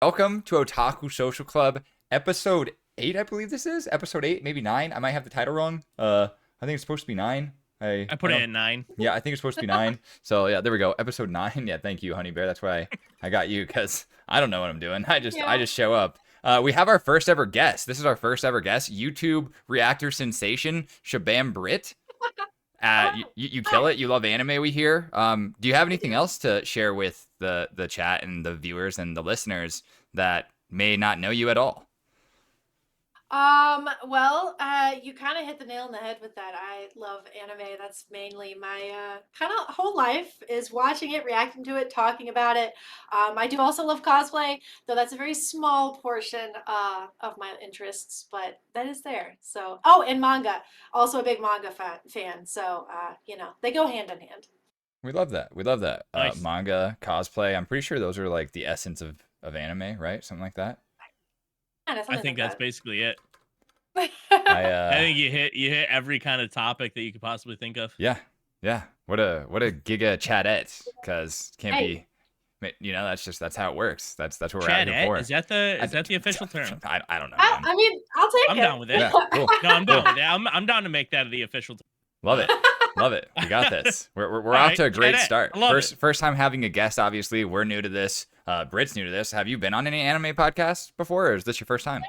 Welcome to Otaku Social Club, episode 8, I believe this is. Episode 8, maybe 9. I might have the title wrong. I think it's supposed to be 9. I put it at 9. Yeah, I think it's supposed to be 9. So, yeah, there we go. Episode 9. Yeah, thank you, Honey Bear. That's why I got you, because I don't know what I'm doing. I just show up. We have our first ever guest. This is our first ever guest. YouTube reactor sensation, ShabamBritt. You kill it. You love anime, we hear. Do you have anything else to share with the chat and the viewers and the listeners that may not know you at all? You kind of hit the nail on the head with that. I love anime. That's mainly my kind of whole life is watching it, reacting to it, talking about it. I do also love cosplay, though that's a very small portion of my interests, but that is there. So, and manga. Also a big manga fan. So, they go hand in hand. We love that. We love that. Nice. Manga, cosplay. I'm pretty sure those are like the essence of anime, right? Something like that. I think that's basically it. I think you hit every kind of topic that you could possibly think of. Yeah. What a giga chatette, because can't be. That's how it works. That's what we're out here for. Is that the official term? I don't know. I mean, I'll take it. I'm down with it. Yeah, cool. No, I'm down with it. I'm down to make that the official term. Love it. Love it. We got this. We're off to a great start. First time having a guest, obviously. We're new to this. Britt's new to this. Have you been on any anime podcasts before, or is this your first time?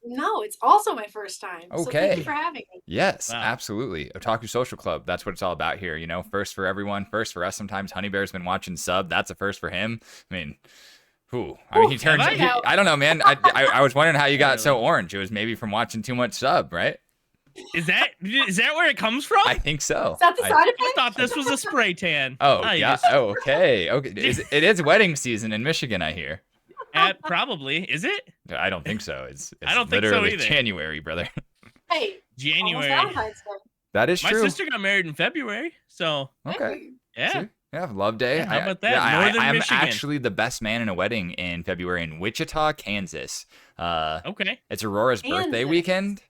No, it's also my first time. Okay. So thank you for having me. Yes, Wow. Absolutely. Otaku Social Club. That's what it's all about here. First for everyone. First for us. Sometimes Honey Bear's been watching sub. That's a first for him. I mean, he turns. I don't know, man. I was wondering how you got so orange. It was maybe from watching too much sub, right? Is that where it comes from? I think so. Is that the side effect? I thought this was a spray tan. Oh, yeah. Oh, okay. It is wedding season in Michigan, I hear. Probably. Is it? I don't think so. I don't think so literally either. January, brother. Hey, January. That is true. My sister got married in February, so okay. yeah. See? Yeah, love day. Yeah, how about that? Northern I'm Michigan. actually the best man in a wedding in February in Wichita, Kansas. Okay. It's Aurora's birthday weekend.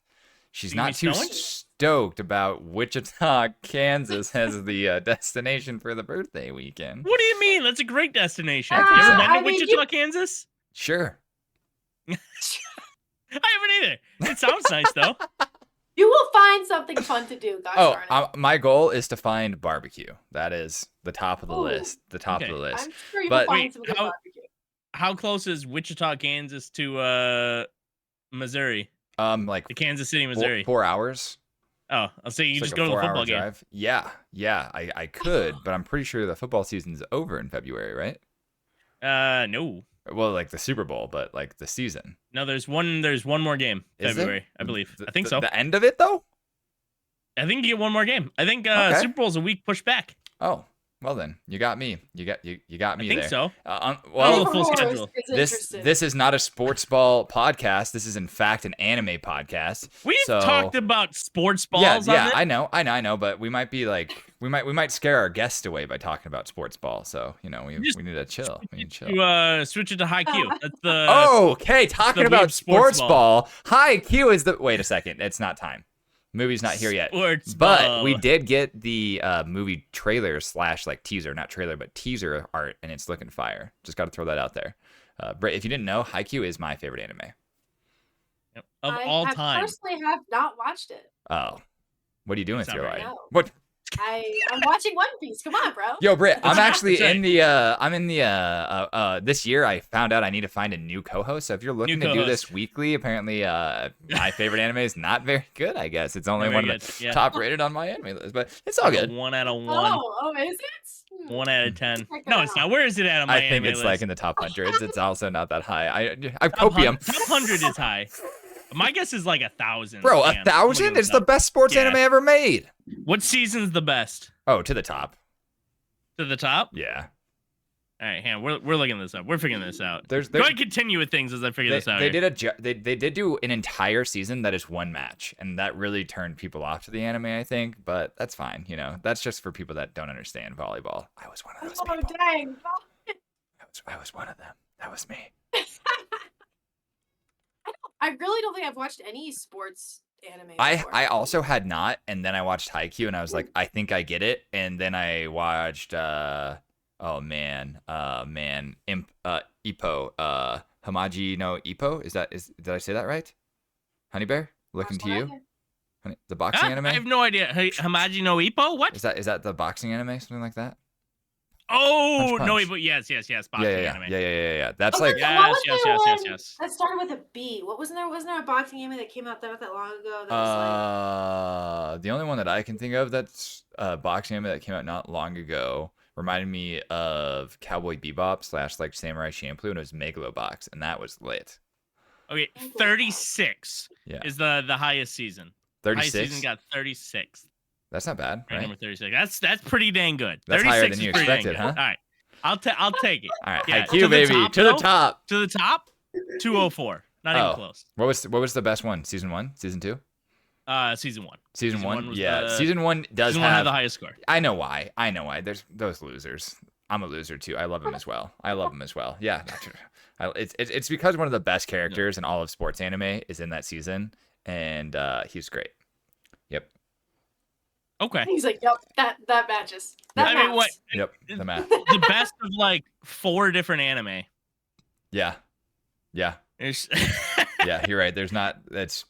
She's not too stoked about Wichita, Kansas as the destination for the birthday weekend. What do you mean? That's a great destination. I You ever think been to Wichita, Kansas? Sure. I haven't either. It sounds nice though. You will find something fun to do. Gosh darn it. My goal is to find barbecue. That is the top of the list. The top of the list. I'm sure you will find some good barbecue. How close is Wichita, Kansas to Missouri? Like to Kansas City, Missouri. 4 hours. Oh, I'll say you It's just like go a to the 4-hour football game. drive. Yeah. I could, but I'm pretty sure the football season's over in February, right? No. Well, like the Super Bowl, but like the season. No, there's one more game. February, I believe. I think so. The end of it though? I think you get one more game. I think Okay. Super Bowl's a week pushed back. Oh, well then, you got me. You got me I think there. so. Well, the full schedule. this is not a sports ball podcast. This is in fact an anime podcast. We've talked about sports balls. Yeah, on this. I know, but we might be like we might scare our guests away by talking about sports ball. So we need to chill. We need to chill. You switch it to high Q. That's the okay. Talking about sports ball. High Q is the. Wait a second. It's not time. Movie's not here yet. But we did get the movie trailer / like teaser, not trailer, but teaser art, and it's looking fire. Just got to throw that out there. Britt, if you didn't know, Haikyuu is my favorite anime. Yep. Of all time. I personally have not watched it. Oh, what are you doing with your life? No. What? I'm watching One Piece. Come on, bro. Yo, Britt, I'm actually in the this year I found out I need to find a new co-host. So if you're looking to do this weekly, apparently my favorite anime is not very good, I guess. It's only one of the top rated on my anime list, but it's all good. 1 out of 1. Oh, is it? 1 out of 10. No, it's not. Where is it at on my anime I think it's list? like in the top hundreds. It's also not that high. I copium. Top 100 is high. My guess is like 1,000. Bro, 1,000? It's the best sports anime ever made. What season's the best? Oh, to the top. To the top? Yeah. All right, hang on. We're looking this up. We're figuring this out. Go ahead and continue with things as I figure this out. They did do an entire season that is one match, and that really turned people off to the anime, I think. But that's fine. That's just for people that don't understand volleyball. I was one of those people. Oh dang! I was one of them. That was me. I really don't think I've watched any sports anime. I also had not, and then I watched Haikyuu, and I was like, I think I get it. And then I watched Ippo, Hamaji no Ippo. Did I say that right? Honey Bear, looking to you. The boxing anime? I have no idea. Hey, Hamaji no Ippo? What? Is that the boxing anime? Something like that? Oh, Punch, no Punch. Ippo. Yes. Boxing anime. Yeah. That's What Yes. That started with a B. Wasn't there a boxing anime that came out not that long ago? That was The only one that I can think of that's boxing anime that came out not long ago reminded me of Cowboy Bebop / like Samurai Champloo, and it was Megalobox, and that was lit. Okay, 36 is the highest season. 36? Highest season got 36. That's not bad, right? Number 36. That's pretty dang good. That's higher than you expected, huh? All right, I'll take it. All right, Haikyuu, baby, to the top. To the top, 204. Not even close. What was the best one? Season 1? Season 2? Season 1. Season 1? Yeah, Season 1 does have the highest score. I know why. There's those losers. I'm a loser too. I love him as well. Yeah, it's because one of the best characters in all of sports anime is in that season, and he's great. Yep. Okay. He's like, yep, that matches. That I mean, what? Yep, the math. The best of like 4 different anime. Yeah. Yeah, you're right. There's not. It's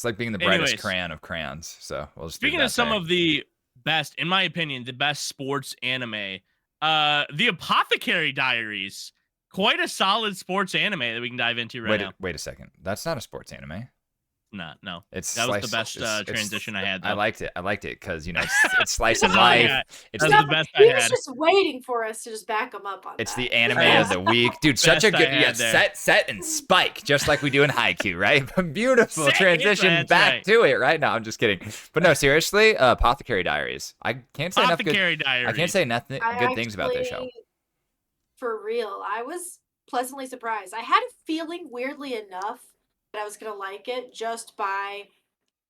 like being the brightest crayon of crayons. So we'll just speaking of some of the best, in my opinion, the best sports anime, the Apothecary Diaries, quite a solid sports anime that we can dive into now. Wait a second. That's not a sports anime. No. That was the best transition I had. Though. I liked it because it's slice of life. It's the best I had. He was just waiting for us to just back him up on It's that. the anime of the week, dude. Such a good set and spike, just like we do in Haikyuu, right? Beautiful transition back to it right now. I'm just kidding, but no, seriously, Apothecary Diaries. I can't say enough good. I can't say nothing good things about this show. For real, I was pleasantly surprised. I had a feeling, weirdly enough, that I was gonna like it just by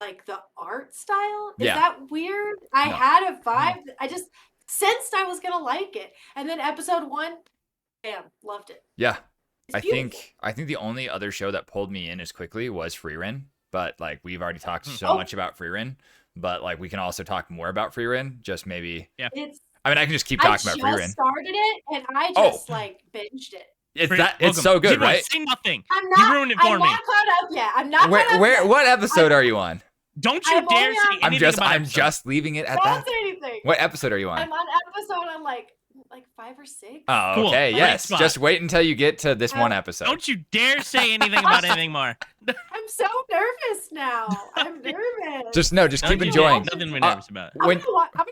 like the art style. Is that weird? I had a vibe. I just sensed I was gonna like it, and then episode 1, bam, loved it. Yeah, I think the only other show that pulled me in as quickly was Frieren, but like we've already talked so much about Frieren, but like we can also talk more about Frieren. Just maybe. Yeah. I mean, I can just keep talking about Frieren. I started it and I just like binged it. It's so good, right? Say nothing. You ruined it for me. I'm not caught up yet. I'm not caught up yet. What episode are you on? Don't you dare say anything about I'm just leaving it at that. Don't say anything. What episode are you on? I'm on episode like 5 or 6. Oh, okay. Cool. Yes. Just wait until you get to this one episode. Don't you dare say anything about anything more. I'm so nervous now. I'm nervous. Just keep enjoying. Nothing to be nervous about. I'm gonna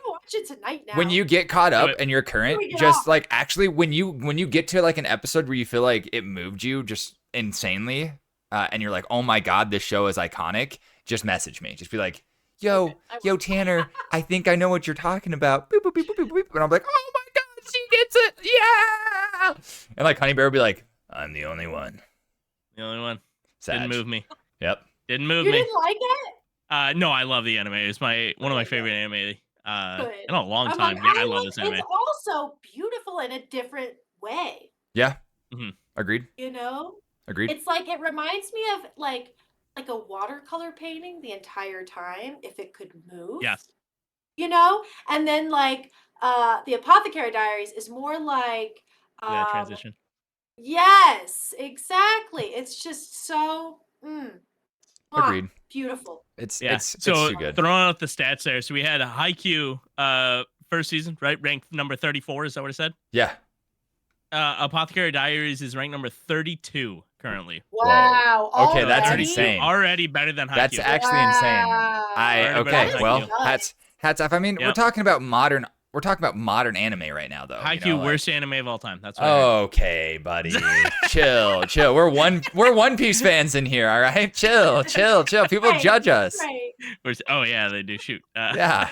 watch it tonight now. When you get caught up and you're current, just like actually when you get to like an episode where you feel like it moved you just insanely, and you're like, oh my god, this show is iconic, just message me. Just be like, yo Tanner, I think I know what you're talking about. Boop, boop, boop, boop, boop, boop. And I'm like, oh my god, she gets it. Yeah. And like Honey Bear would be like, I'm the only one. The only one. Sag. Didn't move me. Yep. Didn't move me. You didn't like it? No, I love the anime. It's one of my favorite anime in a long time. Yeah, I love this anime. It's also beautiful in a different way. Yeah. Agreed. You know? Agreed. It's like it reminds me of like a watercolor painting the entire time if it could move. Yes. You know? And then like the Apothecary Diaries is more like transition. Yes, exactly. It's just so agreed. Beautiful. It's so too good. Throwing out the stats there. So we had a Haikyuu first season, right? Ranked number 34. Is that what it said? Yeah. Apothecary Diaries is ranked number 32 currently. Wow. Okay, that's insane. Already better than Haikyuu. That's actually insane. Well, hats off. I mean, we're talking about modern anime right now, though. Haikyuu, worst anime of all time. That's what okay, buddy. chill. We're One Piece fans in here, all right? Chill. People judge us. Right. Oh yeah, they do. Shoot. Yeah.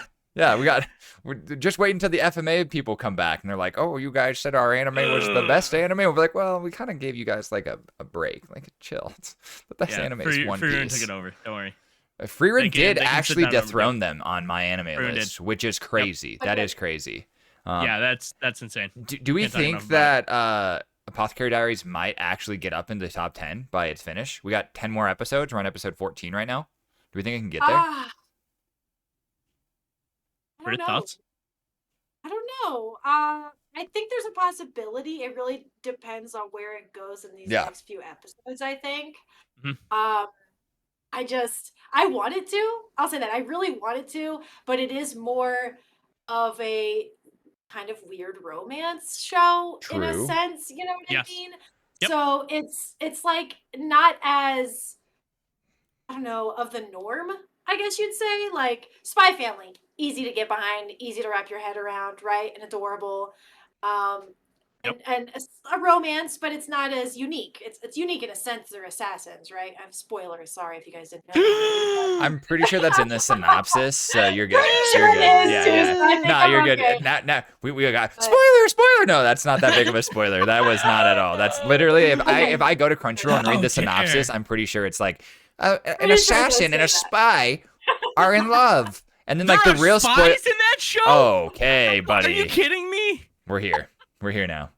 We're just waiting until the FMA people come back and they're like, "Oh, you guys said our anime was the best anime." We're like, "Well, we kind of gave you guys like a break, like a chill. It's the best anime is One Piece." Frieren took it over. Don't worry. Frieren did actually dethrone them on my anime list, which is crazy. Yep. That is crazy. Yeah, that's insane. Do we think that Apothecary Diaries might actually get up into the top 10 by its finish? We got 10 more episodes. We're on episode 14 right now. Do we think it can get there? Thoughts? I don't know. I think there's a possibility. It really depends on where it goes in these Yeah. next few episodes, I think. Mhm. I wanted to. I'll say that. I really wanted to, but it is more of a kind of weird romance show in a True. sense, you know what I Yes. mean? Yep. So it's like not as, I don't know, of the norm, I guess you'd say. Like Spy Family, easy to get behind, easy to wrap your head around, right? And adorable. Um, Yep. and a romance, but it's not as unique. It's unique in a sense they're assassins, right? I have spoilers. Sorry if you guys didn't know. I'm pretty sure that's in the synopsis, so you're good. Sure You're good. it is, Yeah, too, yeah. so I think No, I'm you're okay. good. Now, we got But- spoiler. No, that's not that big of a spoiler. That was not at all. That's literally if I go to Crunchyroll and read the synopsis, I'm pretty sure it's like an Pretty sure it assassin does and say a that. spy are in love, and then like There the are real spoiler. spies in that show? Okay, buddy. Are you kidding me? We're here. We're here now.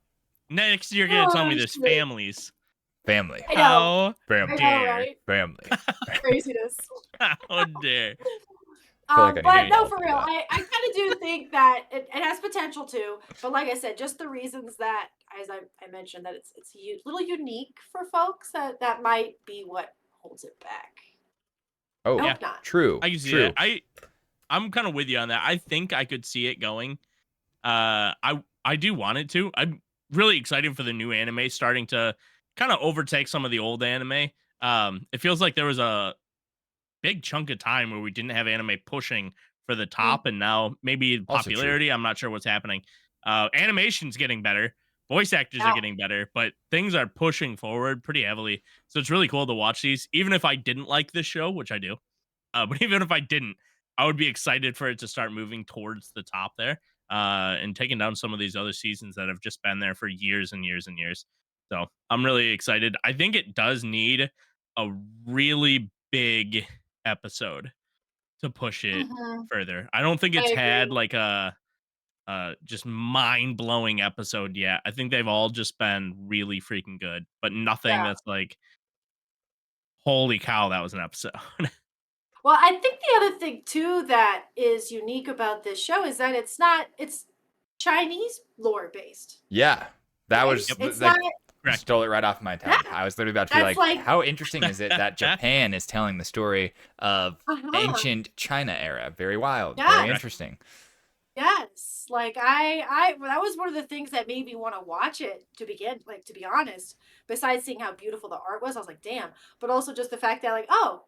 Next, you're gonna tell me Oh, there's shit. families. Family. I know. How Family. I know, dare? right? Family. Craziness. How dare? feel like I need But to no, go for through real, that. I kind of do think that it has potential too. But like I said, just the reasons that, as I mentioned, that it's a little unique for folks, that might be what holds it back. Oh, Nope, Yeah. not. true. I can see true. that. I'm kind of with you on that. I think I could see it going. I do want it to. I'm really excited for the new anime starting to kind of overtake some of the old anime. It feels like there was a big chunk of time where we didn't have anime pushing for the top, and now maybe Also true. popularity. I'm not sure what's happening. Animation's getting better. Voice actors Yeah. are getting better, but things are pushing forward pretty heavily. So it's really cool to watch these, even if I didn't like this show, which I do. But even if I didn't, I would be excited for it to start moving towards the top there, and taking down some of these other seasons that have just been there for years and years and years. So I'm really excited. I think it does need a really big episode to push it Mhm. further. I don't think I it's had agree. like a just mind blowing episode yet. I think they've all just been really freaking good, but nothing Yeah. that's like, holy cow, that was an episode. Well, I think the other thing too that is unique about this show is that it's Chinese lore based. Yeah. That Right? was It's like not. Correct. stole it right off my tongue. Yeah. I was literally about to be That's like, like- how interesting is it that Japan is telling the story of Uh-huh. ancient China era? Very wild. Yeah. Very interesting. Yes, like that was one of the things that made me want to watch it to begin. Like, to be honest, besides seeing how beautiful the art was, I was like, damn. But also just the fact that, like, oh,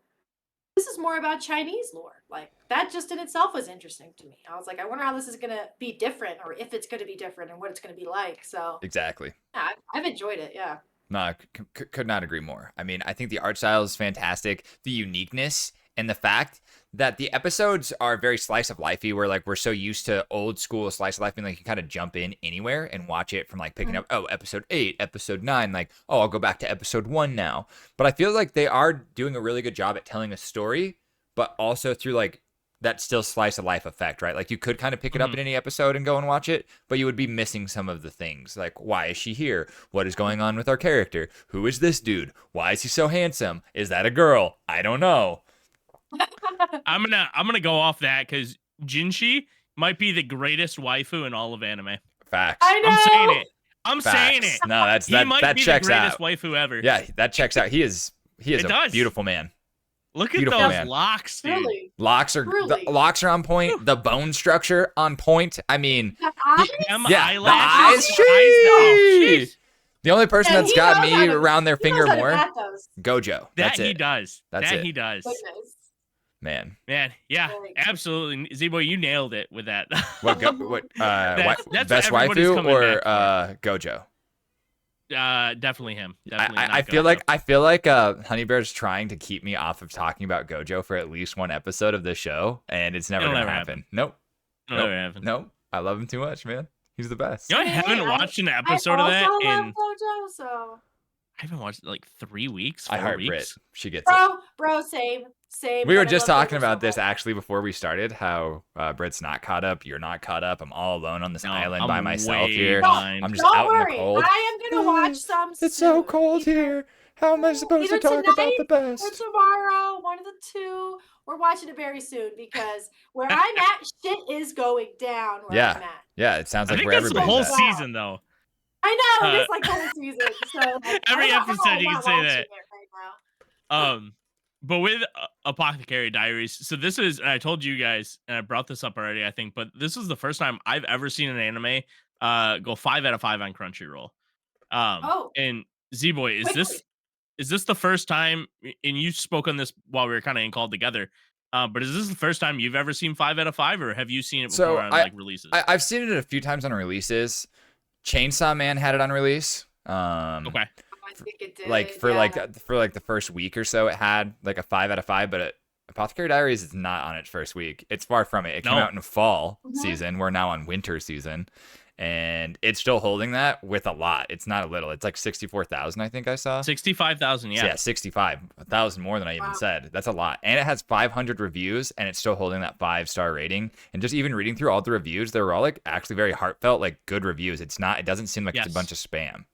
this is more about Chinese lore. Like, that just in itself was interesting to me. I was like, I wonder how this is gonna be different, or if it's gonna be different, and what it's gonna be like. So Exactly. yeah, I've enjoyed it. Yeah. No, I could not agree more. I mean, I think the art style is fantastic. The uniqueness and the fact that the episodes are very slice of lifey, where like we're so used to old school slice of life, and like you kind of jump in anywhere and watch it from like picking up, oh, episode 8, episode 9, like, oh, I'll go back to episode 1 now. But I feel like they are doing a really good job at telling a story, but also through like that still slice of life effect, right? Like you could kind of pick it up in any episode and go and watch it, but you would be missing some of the things. Like, why is she here? What is going on with our character? Who is this dude? Why is he so handsome? Is that a girl? I don't know. I'm gonna go off that because Jinshi might be the greatest waifu in all of anime. Facts. I know. I'm saying it. I'm Facts. saying it. No, that's He that might that be checks the greatest out. waifu ever. Yeah, that checks out. He is It a does. beautiful man. Look at Beautiful those man. locks, dude. Really. Locks are Really? the locks are on point. The bone structure on point. I mean, The eyes? Them yeah, the eyelashes, eyes. the oh, Sheesh. shit. The only person Yeah, that's he got knows me how to- around their he knows finger how to more, bat those. Gojo. That That's he it. does. That's that it. he does. Goodness. Man. Man, yeah, Like- absolutely. Z-Boy, you nailed it with that. What That's best what everybody's waifu coming or back Gojo? Definitely him. Definitely I not feel Gojo. like Honey Bear's trying to keep me off of talking about Gojo for at least one episode of this show, and it's never It'll gonna never happen. Nope. It'll never happen. Nope. I love him too much, man. He's the best. You know, I Hey, haven't I- watched an I episode of that also love in. Gojo, so I haven't watched it like 3 weeks. I 4 heart weeks. Brit. She gets it. bro, same. We were but I just love talking Gojo about so this much. actually before we started. How Brit's not caught up. You're not caught up. I'm all alone on this No, island I'm by myself way here. behind. I'm just Don't out in worry, the cold. I am gonna watch some. It's so soon. cold here. How am I supposed to Either talk about tonight the or best? tomorrow, one of the two. We're watching it very soon because where I'm at, shit is going down where Yeah. I'm at. Yeah, it sounds I like think where that's the everybody's whole at. season, though. I know it Uh, is like the whole season. So like, Every I don't know how episode I'm you can not say watching that. it right now. But with Apothecary Diaries, so this is, and I told you guys, and I brought this up already, I think, but this is the first time I've ever seen an anime go 5 out of 5 on Crunchyroll. Oh, And Z-Boy, quickly. is this the first time? And you spoke on this while we were kind of in call together. But is this the first time you've ever seen 5 out of 5, or have you seen it before So on like releases? I've seen it a few times on releases. Chainsaw Man had it on release. Okay. I think it did. Like for the first week or so, it had like a 5 out of 5. But Apothecary Diaries is not on its first week. It's far from it. It came out in fall season. We're now on winter season, and it's still holding that with a lot. It's not a little. It's like 64,000. I think I saw 65,000. Yeah. So yeah, 65,000 more than I even said. That's a lot, and it has 500 reviews, and it's still holding that 5-star rating. And just even reading through all the reviews, they were all like actually very heartfelt, like good reviews. It's not. It doesn't seem like it's a bunch of spam.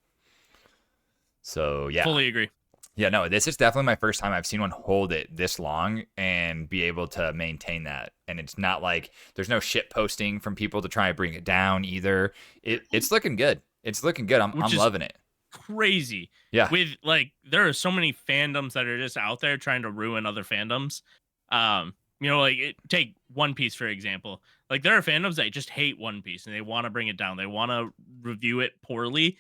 So yeah, fully agree. Yeah, no, this is definitely my first time I've seen one hold it this long and be able to maintain that. And it's not like there's no shit posting from people to try and bring it down either. It's looking good. It's looking good. I'm loving it. Crazy. Yeah. With like, there are so many fandoms that are just out there trying to ruin other fandoms. Like take One Piece, for example. Like there are fandoms that just hate One Piece and they want to bring it down. They want to review it poorly.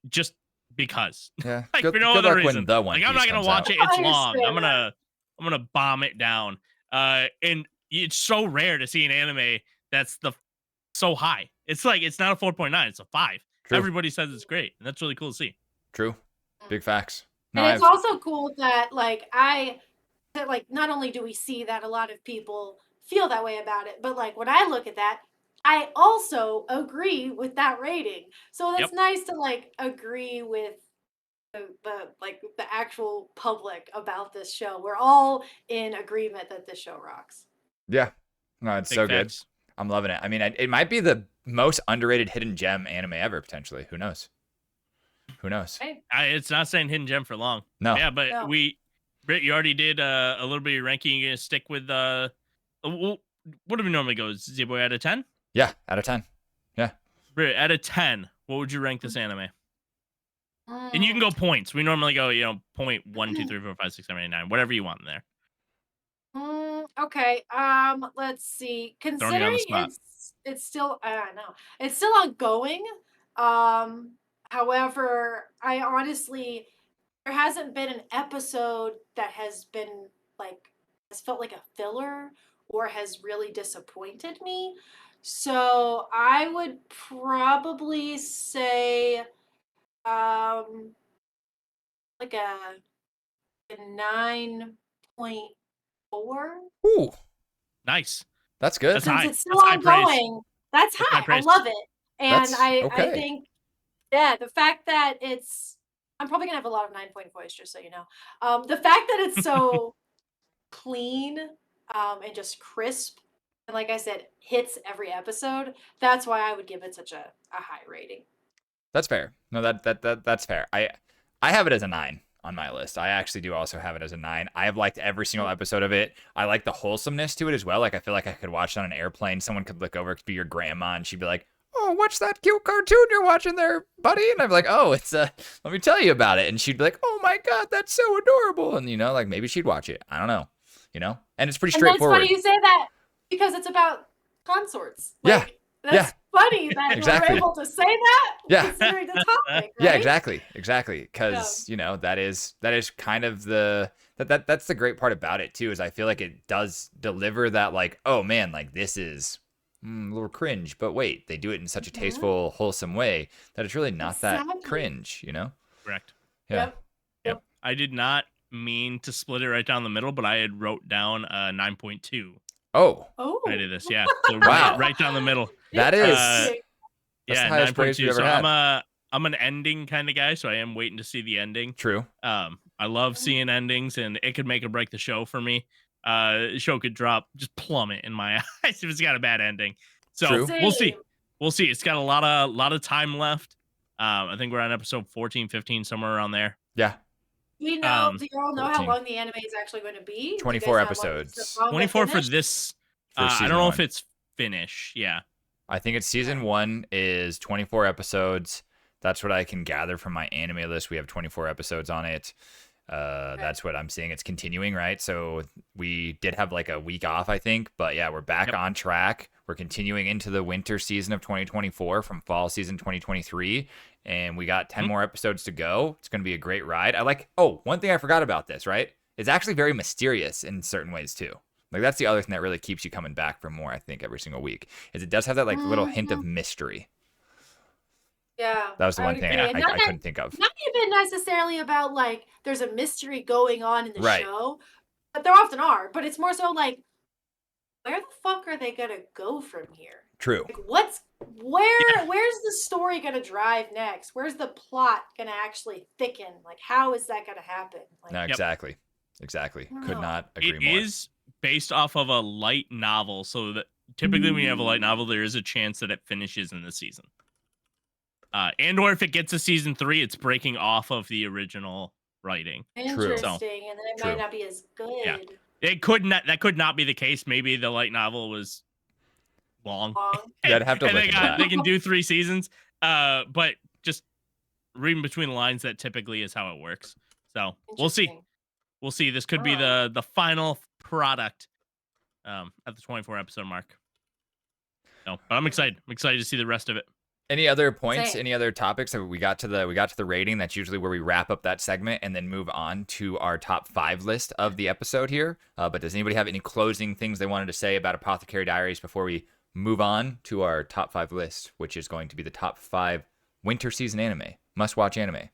Just because. Yeah. Like good, for no good other luck reason. when the One Like I'm Piece not gonna comes watch out. it. It's long. I'm gonna bomb it down. And it's so rare to see an anime that's so high. It's like it's not a 4.9. It's a 5. True. Everybody says it's great, and that's really cool to see. True. Big facts. No, And it's also cool that not only do we see that a lot of people feel that way about it, but like when I look at that, I also agree with that rating. So it's nice to like agree with the actual public about this show. We're all in agreement that this show rocks. Yeah. No, it's so good. I'm loving it. I mean, it might be the most underrated hidden gem anime ever, potentially. Who knows? Who knows? It's not saying hidden gem for long. No. Yeah, but Britt, you already did a little bit of your ranking. You're going to stick with, what do we normally go? Z-Boy out of 10? Yeah, out of 10. Yeah. Britt, out of 10, what would you rank this anime? And you can go points. We normally go, point 1, 2, 3, 4, 5, 6, 7, 8, 9, whatever you want in there. Okay. Let's see. Considering it's still, I don't know, it's still ongoing. However, I honestly, there hasn't been an episode that has felt like a filler or has really disappointed me. So I would probably say, like a 9.4. Ooh, nice. That's good. That's Since high. it's still That's ongoing, that's high. I love it, and I think, the fact that I'm probably gonna have a lot of 9.4s, just so you know. The fact that it's so clean, and just crisp, and like I said, hits every episode. That's why I would give it such a high rating. That's fair. No, that's fair. I have it as a 9 on my list. I actually do also have it as a 9. I have liked every single episode of it. I like the wholesomeness to it as well. Like I feel like I could watch it on an airplane. Someone could look over, it could be your grandma, and she'd be like, "Oh, what's that cute cartoon you're watching there, buddy?" And I'm like, "Oh, it's let me tell you about it." And she'd be like, "Oh my god, that's so adorable." And like maybe she'd watch it. I don't know. And it's pretty straightforward. And it's funny you say that because it's about consorts. Like, that's funny that we're able to say that. Considering the topic, right? Yeah, exactly. Because that is kind of that's the great part about it too. Is I feel like it does deliver that like, oh man, like this is a little cringe, but wait, they do it in such a tasteful, wholesome way that it's really not that cringe. Correct. Yeah. Yep. I did not mean to split it right down the middle, but I had wrote down 9.2. Oh. I did this, yeah. So right down the middle. That is. That's the highest praise we've ever had. I'm an ending kind of guy, so I am waiting to see the ending. True. I love seeing endings, and it could make or break the show for me. The show could just plummet in my eyes if it's got a bad ending. So we'll see. It's got a lot of time left. I think we're on episode 14, 15, somewhere around there. Yeah. We know. Do you all know how 14. long the anime is actually going to be? Do you 24 guys know how long it's episodes. manga 24 for finished? this. For I season don't know one. if it's finish. Yeah. I think it's season 1 is 24 episodes. That's what I can gather from my anime list. We have 24 episodes on it. That's what I'm seeing. It's continuing, right? So we did have like a week off, I think, but yeah, we're back on track. We're continuing into the winter season of 2024 from fall season 2023, and we got 10 more episodes to go. It's going to be a great ride. One thing I forgot about this, right? It's actually very mysterious in certain ways too. Like that's the other thing that really keeps you coming back for more, I think, every single week. Is it does have that like little hint of mystery. Yeah. That was the one thing I couldn't think of. Not even necessarily about like there's a mystery going on in the Right. show, but there often are. But it's more so like, where the fuck are they gonna go from here? True. Like, where's the story gonna drive next? Where's the plot gonna actually thicken? Like, how is that gonna happen? Like, No, exactly. Exactly. Could not agree more. It is based off of a light novel, so that typically when you have a light novel, there is a chance that it finishes in the season. And or if it gets to season 3, it's breaking off of the original writing. interesting, and then it might not be as good. Yeah. It could not. That could not be the case. Maybe the light novel was long. Yeah, I'd have to look into that. They can do 3 seasons. But just reading between the lines, that typically is how it works. So we'll see. We'll see. This could be the final product at the 24 episode mark. No, but I'm excited. I'm excited to see the rest of it. Any other points? Same. Any other topics? We got to the rating. That's usually where we wrap up that segment and then move on to our top 5 list of the episode here. But does anybody have any closing things they wanted to say about Apothecary Diaries before we move on to our top 5 list, which is going to be the top 5 winter season anime, must-watch anime?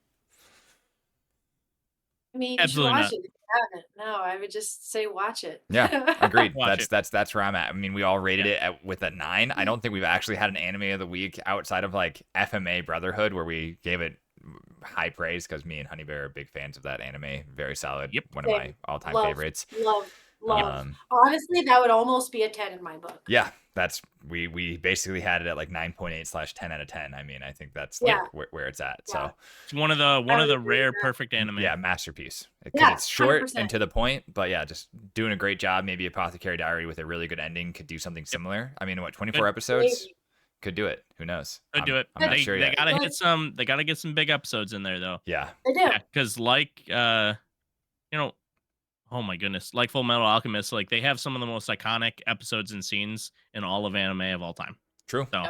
I mean, Absolutely you should watch not. it if you haven't. No, I would just say watch it. Yeah, agreed. Watch That's where I'm at. I mean, we all rated it with a 9. I don't think we've actually had an anime of the week outside of like FMA Brotherhood where we gave it high praise because me and Honey Bear are big fans of that anime. Very solid. Yep. One of my all-time favorites. Love. Honestly, that would almost be a 10 in my book. Yeah, that's we basically had it at like 9.8/10 out of 10. I mean, I think that's like where it's at. Yeah. So It's one of the rare perfect anime. yeah, masterpiece. Yeah, It's short 100%. and to the point, but yeah, just doing a great job. Maybe Apothecary Diary with a really good ending could do something similar. I mean, what 24 episodes could do it. Who knows? Could do it. I'm not sure they yet. gotta hit some. They gotta get some big episodes in there though. Yeah. They do. Because like oh my goodness, like Full Metal Alchemist, like they have some of the most iconic episodes and scenes in all of anime of all time. True. So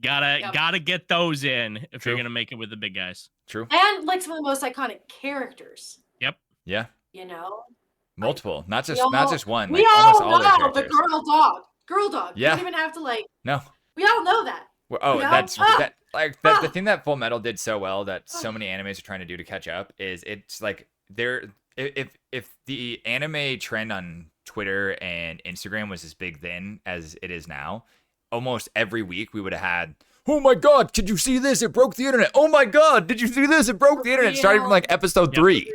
Yep. gotta get those in if True. you're gonna make it with the big guys. True. And like some of the most iconic characters. Yeah. You know? Multiple. Not just one. We Like, all almost all their know the characters. girl dog. Girl dog. Yeah. You don't even have to like. No. We all know that. Oh, You know? that's the thing that Full Metal did so well that so many animes are trying to do to catch up is it's like if the anime trend on Twitter and Instagram was as big then as it is now, almost every week we would have had, oh my god, did you see this? It broke the internet. Oh my god, did you see this? It broke the internet. Starting from like episode 3.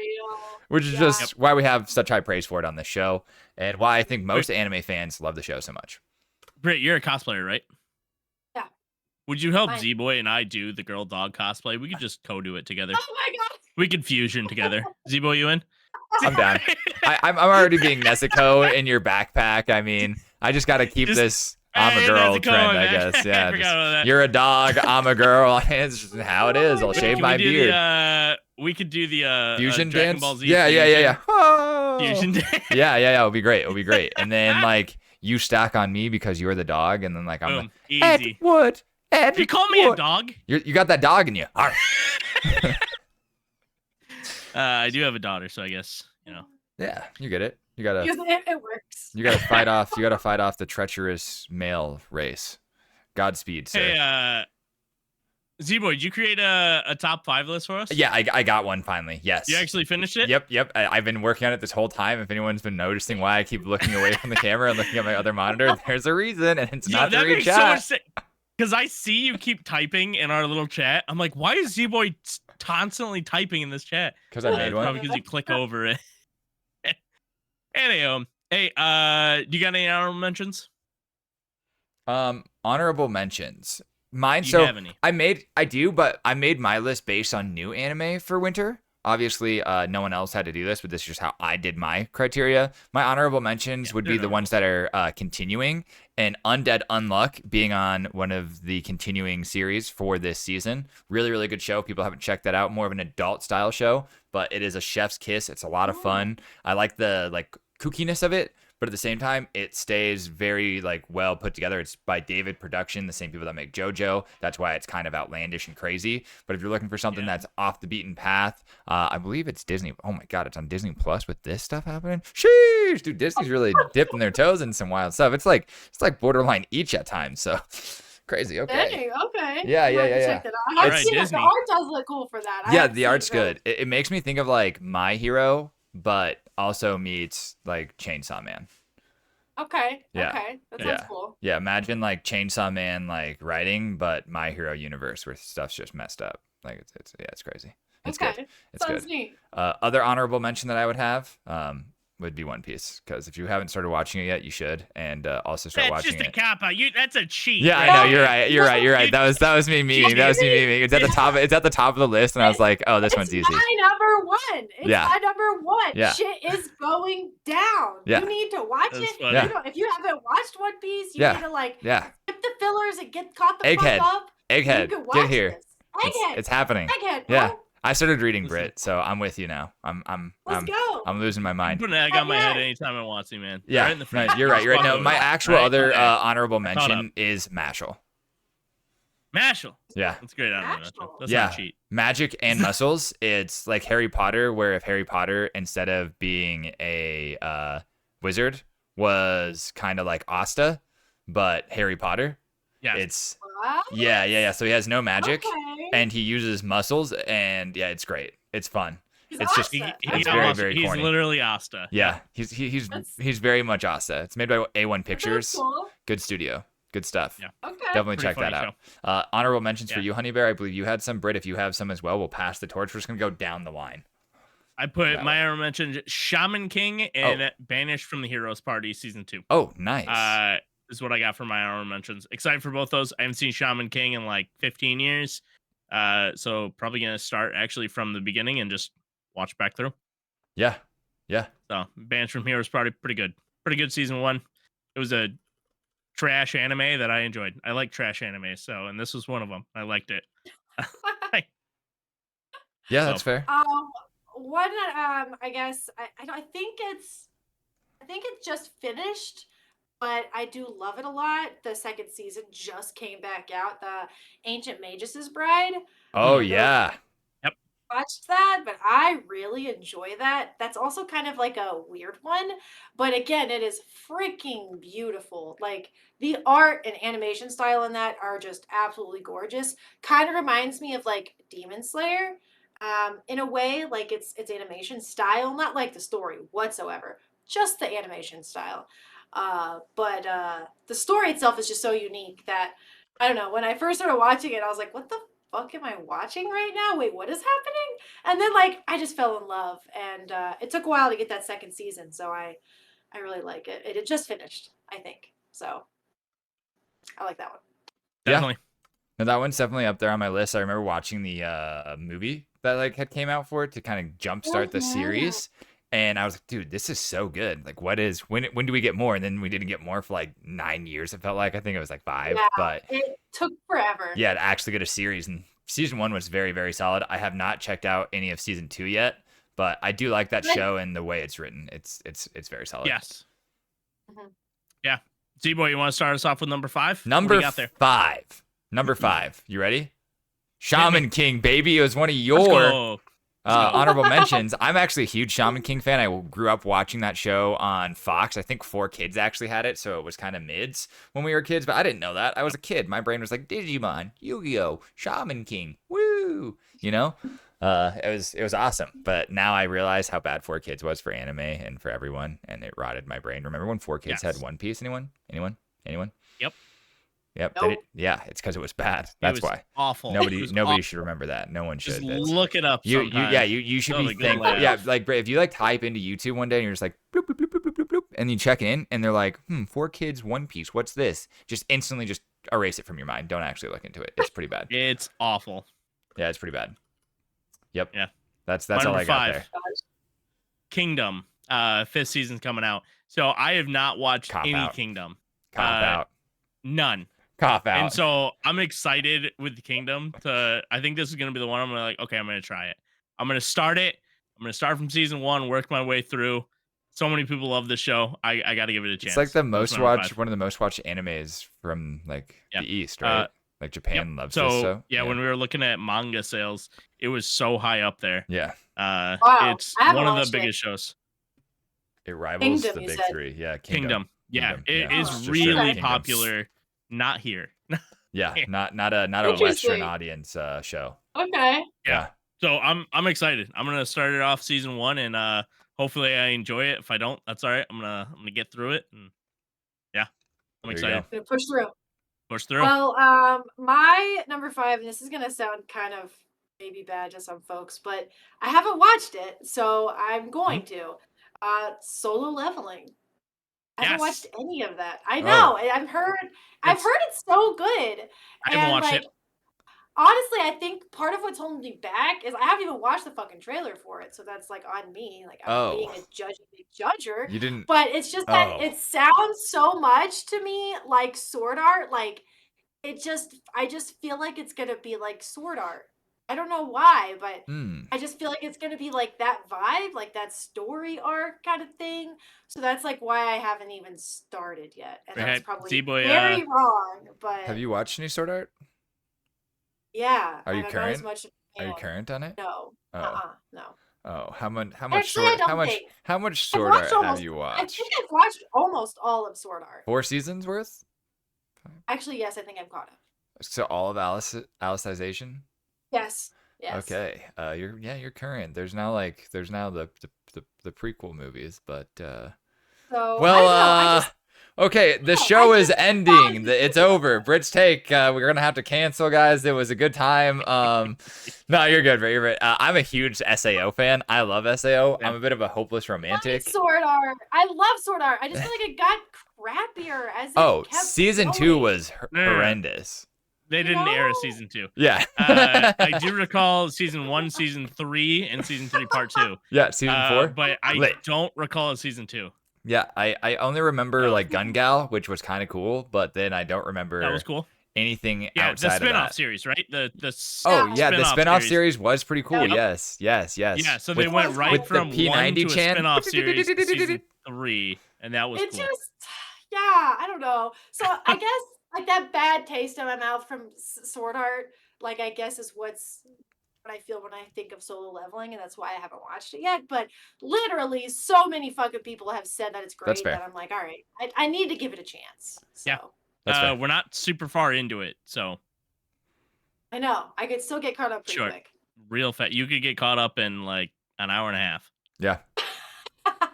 Which is just why we have such high praise for it on this show, and why I think most anime fans love the show so much. Britt, you're a cosplayer, right? Yeah. Would you help Fine. Z-Boy and I do the girl dog cosplay? We could just co-do it together. Oh my god. We could fusion together. Z-Boy, you in? I'm down. I'm already being Nezuko in your backpack. I mean, I just got to keep this I'm a girl Nezuko, trend, I man. guess. I Yeah, forgot about that. you're a dog. I'm a girl. It's just how it is. I'll shave Can my we do beard. We could do the Fusion Dragon dance. Ball Z Yeah. Oh. fusion dance. Yeah. It'll be great. And then like you stack on me because you're the dog, and then like I'm Boom. like Ed Easy. Wood. Ed You call me Wood. a dog? You got that dog in you. Arr. I do have a daughter, so I guess Yeah, you get it. You gotta It works. you gotta fight off. You gotta fight off the treacherous male race. Godspeed, sir. Hey, Z-Boy, did you create a top 5 list for us? Yeah, I got one finally. Yes. You actually finished it? Yep. I've been working on it this whole time. If anyone's been noticing why I keep looking away from the camera and looking at my other monitor, there's a reason, and it's not to that read makes so chat. much sense. Because I see you keep typing in our little chat. I'm like, why is Z-Boy constantly typing in this chat? Because I made one. Probably because you click over it. Anyway, hey, do you got any honorable mentions? Honorable mentions. Mine. Do you So have any? I do, but I made my list based on new anime for winter. Obviously, no one else had to do this, but this is just how I did my criteria. My honorable mentions would be the ones that are continuing, and Undead Unluck being on one of the continuing series for this season. Really, really good show. People haven't checked that out. More of an adult style show, but it is a chef's kiss. It's a lot of fun. I like the kookiness of it, but at the same time, it stays very well put together. It's by David Production, the same people that make JoJo. That's why it's kind of outlandish and crazy. But if you're looking for something that's off the beaten path, I believe it's Disney. Oh my God, it's on Disney Plus with this stuff happening. Sheesh, dude, Disney's really dipping their toes in some wild stuff. It's like borderline each at times. So crazy. Okay. Dang, okay. Yeah. Check that out. I Right, the art does look cool for that. Yeah, the art's good. It makes me think of My Hero, but also meets Chainsaw Man. Okay. Yeah. Okay. That sounds cool. Yeah, imagine Chainsaw Man writing, but My Hero universe where stuff's just messed up. It's crazy. It's good. It's Sounds good. neat. Other honorable mention that I would have would be One Piece, because if you haven't started watching it yet, you should, and also start watching it. That's just a cop out. That's a cheat. Yeah, I know. You're right. That was me memeing. It's at the top. It's at the top of the list, and I was like, oh, this one's easy. My number one. It's my number one. Yeah. Shit is going down. Yeah. You need to watch That's it. funny. If you haven't watched One Piece, you need to skip the fillers and get caught the Egghead. fuck up. Egghead, You can get watch here. this. Egghead. It's happening. Egghead, bro. Yeah. I started reading Brit, so I'm with you now. Let's go. I'm losing my mind. Put an egg on my head anytime I want to, man. Yeah, Right in the no, face. you're right. No, my actual other honorable Caught mention is Mashal. Mashal. Yeah. That's great. Mashal. That's Yeah. not cheat. Magic and muscles. It's like Harry Potter, where if Harry Potter, instead of being a wizard, was kind of like Asta, but Harry Potter. Yeah. It's What? yeah. So he has no magic, Okay. and he uses muscles, and yeah, it's great. It's fun. He's It's just- awesome. It's very, very He's corny. literally Asta. Yeah, he's very much Asta. It's made by A1 That's Pictures. cool. Good studio. Good stuff. Yeah. Okay. Definitely Pretty check that funny out. Honorable mentions for Yeah. you, Honey Bear. I believe you had some. Britt, if you have some as well, we'll pass the torch. We're just gonna go down the line. I put That my honorable mention Shaman King and Banished from the Heroes Party season 2. Oh, nice. Is what I got for my honorable mentions. Excited for both those. I haven't seen Shaman King in 15 years. So probably gonna start actually from the beginning and just watch back through. Yeah. So Banished from Heroes Party, pretty good. Pretty good season 1. It was a trash anime that I enjoyed. I like trash anime, and this was one of them. I liked it. Yeah, that's fair. One I guess I think it's just finished, but I do love it a lot. The second season just came back out, the Ancient Magus' Bride. Oh yeah. Watched that, but I really enjoy that. That's also kind of like a weird one, but again, it is freaking beautiful. Like the art and animation style in that are just absolutely gorgeous. Kind of reminds me of Demon Slayer, in a way, like its animation style, not like the story whatsoever, just the animation style. But the story itself is just so unique that I don't know. When I first started watching it, I was like, "What the fuck am I watching right now? Wait, what is happening?" And then I just fell in love, and it took a while to get that second season, so I really like it. It had just finished, I think, so I like that one. Definitely. No, that one's definitely up there on my list. I remember watching the movie that had came out for it to kind of jumpstart the series. And I was like, dude, this is so good. When do we get more? And then we didn't get more for 9 years, it felt like. I think it was 5. Yeah, but it took forever. yeah, to actually get a series. And season 1 was very, very solid. I have not checked out any of season 2 yet, but I do like that show and the way it's written. It's very solid. Yes. Yeah. Z-Boy, you want to start us off with number 5? Number what do you got there? 5. Number 5. You ready? Shaman King, baby. It was one of Let's your go. honorable mentions. I'm actually a huge Shaman King fan. I grew up watching that show on Fox. I think 4Kids actually had it, so it was kind of mids when we were kids, but I didn't know that. I was a kid. My brain was like, Digimon, Yu-Gi-Oh, Shaman King, woo! It was awesome. But now I realize how bad 4Kids was for anime and for everyone, and it rotted my brain. Remember when 4Kids had One Piece? Anyone? Yep. Nope. It's because it was bad. That's why. Awful. Nobody awful. should remember that. No one should. Just That's- look it up. you sometime. you should Totally be good thankful. layout. Yeah, if you type into YouTube one day and you're just like bloop bloop bloop bloop bloop bloop, bloop, and you check in and they're like, 4Kids One Piece, what's this? Just instantly just erase it from your mind. Don't actually look into it. It's pretty bad. It's awful. Yeah, it's pretty bad. Yep. Yeah. That's My all number I got 5. there. Kingdom. 5th season's coming out. So I have not watched Cop any out. Kingdom. Cop out. None. Cop out. And so I'm excited with the Kingdom I think this is going to be the one I'm going to okay, I'm going to try it. I'm going to start it. I'm going to start from season 1, work my way through. So many people love the show. I got to give it a chance. It's like the That's most number watched, 5. one of the most watched animes from like Yeah. the East, right? Like Japan loves so, this. So yeah, when we were looking at manga sales, it was so high up there. yeah, Wow, It's I haven't one of the watched it. biggest shows. it rivals Kingdom, the you big said. 3. Yeah, Kingdom. Yeah, it yeah. is Just really Kingdom. popular. Not here. Yeah, not a Western Interesting. audience show. Okay. Yeah. So I'm excited. I'm gonna start it off season 1, and hopefully I enjoy it. If I don't, that's all right. I'm gonna get through it, and yeah, I'm There you excited. go. Gonna push through. Push through. Well, my number 5, and this is gonna sound kind of maybe bad to some folks, but I haven't watched it, so I'm going to. Solo Leveling. I haven't Yes. watched any of that. I Oh. know. And I've heard it's so good. I haven't watched it. Honestly, I think part of what's holding me back is I haven't even watched the fucking trailer for it, so that's like on me. Like I'm being a judger. You didn't. But it's just that it sounds so much to me like Sword Art. Like I just feel like it's gonna be like Sword Art. I don't know why, but I just feel like it's gonna be like that vibe, like that story arc kind of thing. So that's like why I haven't even started yet, and that's probably Z-Boy, very wrong. But Have you watched any Sword Art? yeah, Are you I don't know as current? much Are you current on it? No. Oh. No. Oh, how much Actually, I don't think. how much I've Sword watched Art have you I watched? think I've watched almost all of Sword Art. 4 seasons worth? Actually, yes, I think I'm caught up. So all of Alicization? Yes. Yes. Okay. You're current. There's now the prequel movies, but So well, I just okay, the No, show I is just ending. It's over. Britt's take. We're gonna have to cancel, guys. It was a good time. No, you're good, Britt. You're right. I'm a huge SAO fan. I love SAO. Yeah. I'm a bit of a hopeless like romantic. Sword Art. I love Sword Art. I just feel like it got crappier as it kept season going. 2 was No, no, no. horrendous. They didn't air a No. season 2. Yeah. I do recall season 1, season 3, and season 3 part 2. Yeah, season 4. But I Lit. don't recall a season 2. Yeah, I only remember No. like Gun Gal, which was kind of cool, but then I don't remember That was cool. anything Yeah, outside the of spin-off that. series, right? The Oh yeah, the spin-off spin-off series was pretty cool. Yep. Yes. Yeah, so they With- went right with the from 1 P90 to a chan. spin-off series to season 3, and that was It cool. just, yeah, I don't know. So I guess like that bad taste in my mouth from Sword Art, like I guess is what I feel when I think of Solo Leveling, and that's why I haven't watched it yet. But literally, so many fucking people have said that it's That's great fair. that I'm like, all right, I need to give it a chance. So Yeah. That's fair. We're not super far into it, so I know I could still get caught up pretty Sure. quick. real fast. You could get caught up in like an hour and a half. Yeah.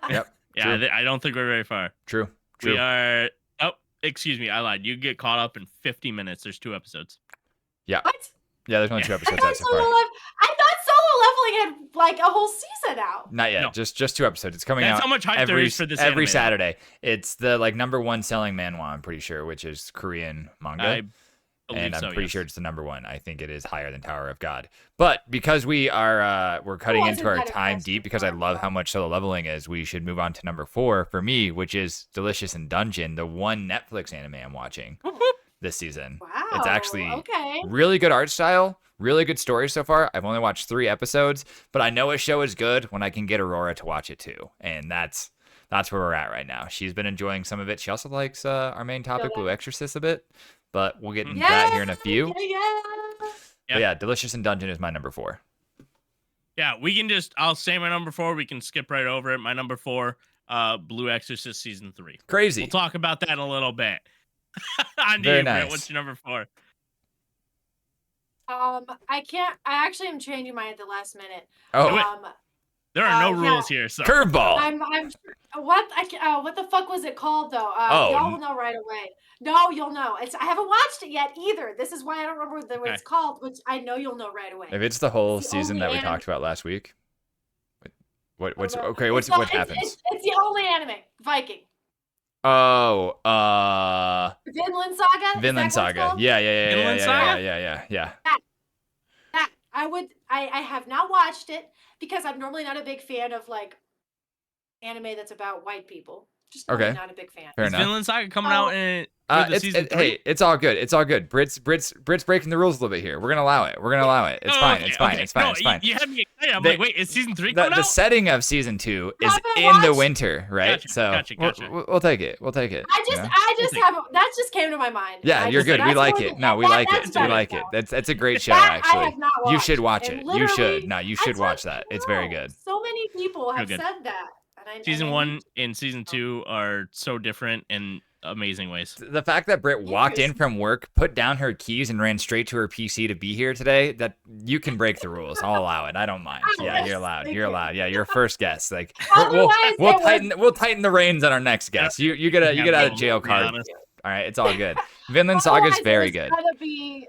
Yep. Yeah, True. I don't think we're very far. True. We are. Oh, excuse me, I lied. You get caught up in 50 minutes. There's 2 episodes. What? Yeah, there's only Yeah. 2 I episodes thought, out so far. I thought Solo Leveling had like a whole season out. Not yet. No. Just 2 episodes. It's coming That's out how much hype there is for this every anime. Saturday. It's the like number 1 selling manhwa, I'm pretty sure, which is Korean manga. I believe And I'm so, pretty yes. sure it's the number 1. I think it is higher than Tower of God. But because we are we're cutting wasn't into our that time impressed deep, with because I Tower of love God. how much Solo Leveling is, we should move on to number 4 for me, which is Delicious in Dungeon, the one Netflix anime I'm watching this season. Wow. It's actually okay. really good art style, really good story so far. I've only watched 3 episodes, but I know a show is good when I can get Aurora to watch it too. And that's where we're at right now. She's been enjoying some of it. She also likes our main topic, Blue Exorcist, a bit, but we'll get into that here in a few. Yeah. But yeah, Delicious in Dungeon is my number 4. Yeah, we can I'll say my number 4. We can skip right over it. My number 4, Blue Exorcist season 3. Crazy. We'll talk about that in a little bit. On to Very you, Britt. nice. What's your number 4? I can't. I actually am changing mine at the last minute. Oh, There are no yeah. rules here, so curveball. I'm what the fuck was it called though? Oh, Y'all will know right away. No, you'll know. I haven't watched it yet either. This is why I don't remember what it's called, which I know you'll know right away. If it's the whole It's the season only that we anime- talked about last week, what It's the- what happens? It's the only anime. Viking. Oh, Vinland Saga. Is that what Vinland it's Saga. called? Yeah. Vinland Saga? Yeah. That. I have not watched it because I'm normally not a big fan of like anime that's about white people. Just normally Okay. not a big fan. Fair Is enough. Vinland Saga coming out in season 3? Hey, it's all good. It's all good. Brit's breaking the rules a little bit here. We're gonna allow it. It's fine. It's fine. Okay. It's fine. No, it's fine. You had me excited. I'm The- like, wait, is season 3 coming The out? setting of season 2 is Haven't in the watched- winter, right? Gotcha. We'll take it. We'll take it. I just have that just came to my mind. Yeah, you're good. We like it. No, we like it. We like it. That's a great show, That I actually. have not You watched. should watch And it. You should. literally, No, you I should watch don't that. It's very know. good. So many people have good. said that. Season 1 and season 2 are so different in amazing ways. The fact that Britt walked in from work, put down her keys, and ran straight to her PC to be here today, that you can break the rules. I'll allow it. I don't mind. Yeah, you're allowed. You're allowed. Yeah, you're first guest. Like we'll tighten the reins on our next guest. You get out of jail card. All right, it's all good. Vinland Saga is very good. It's gotta be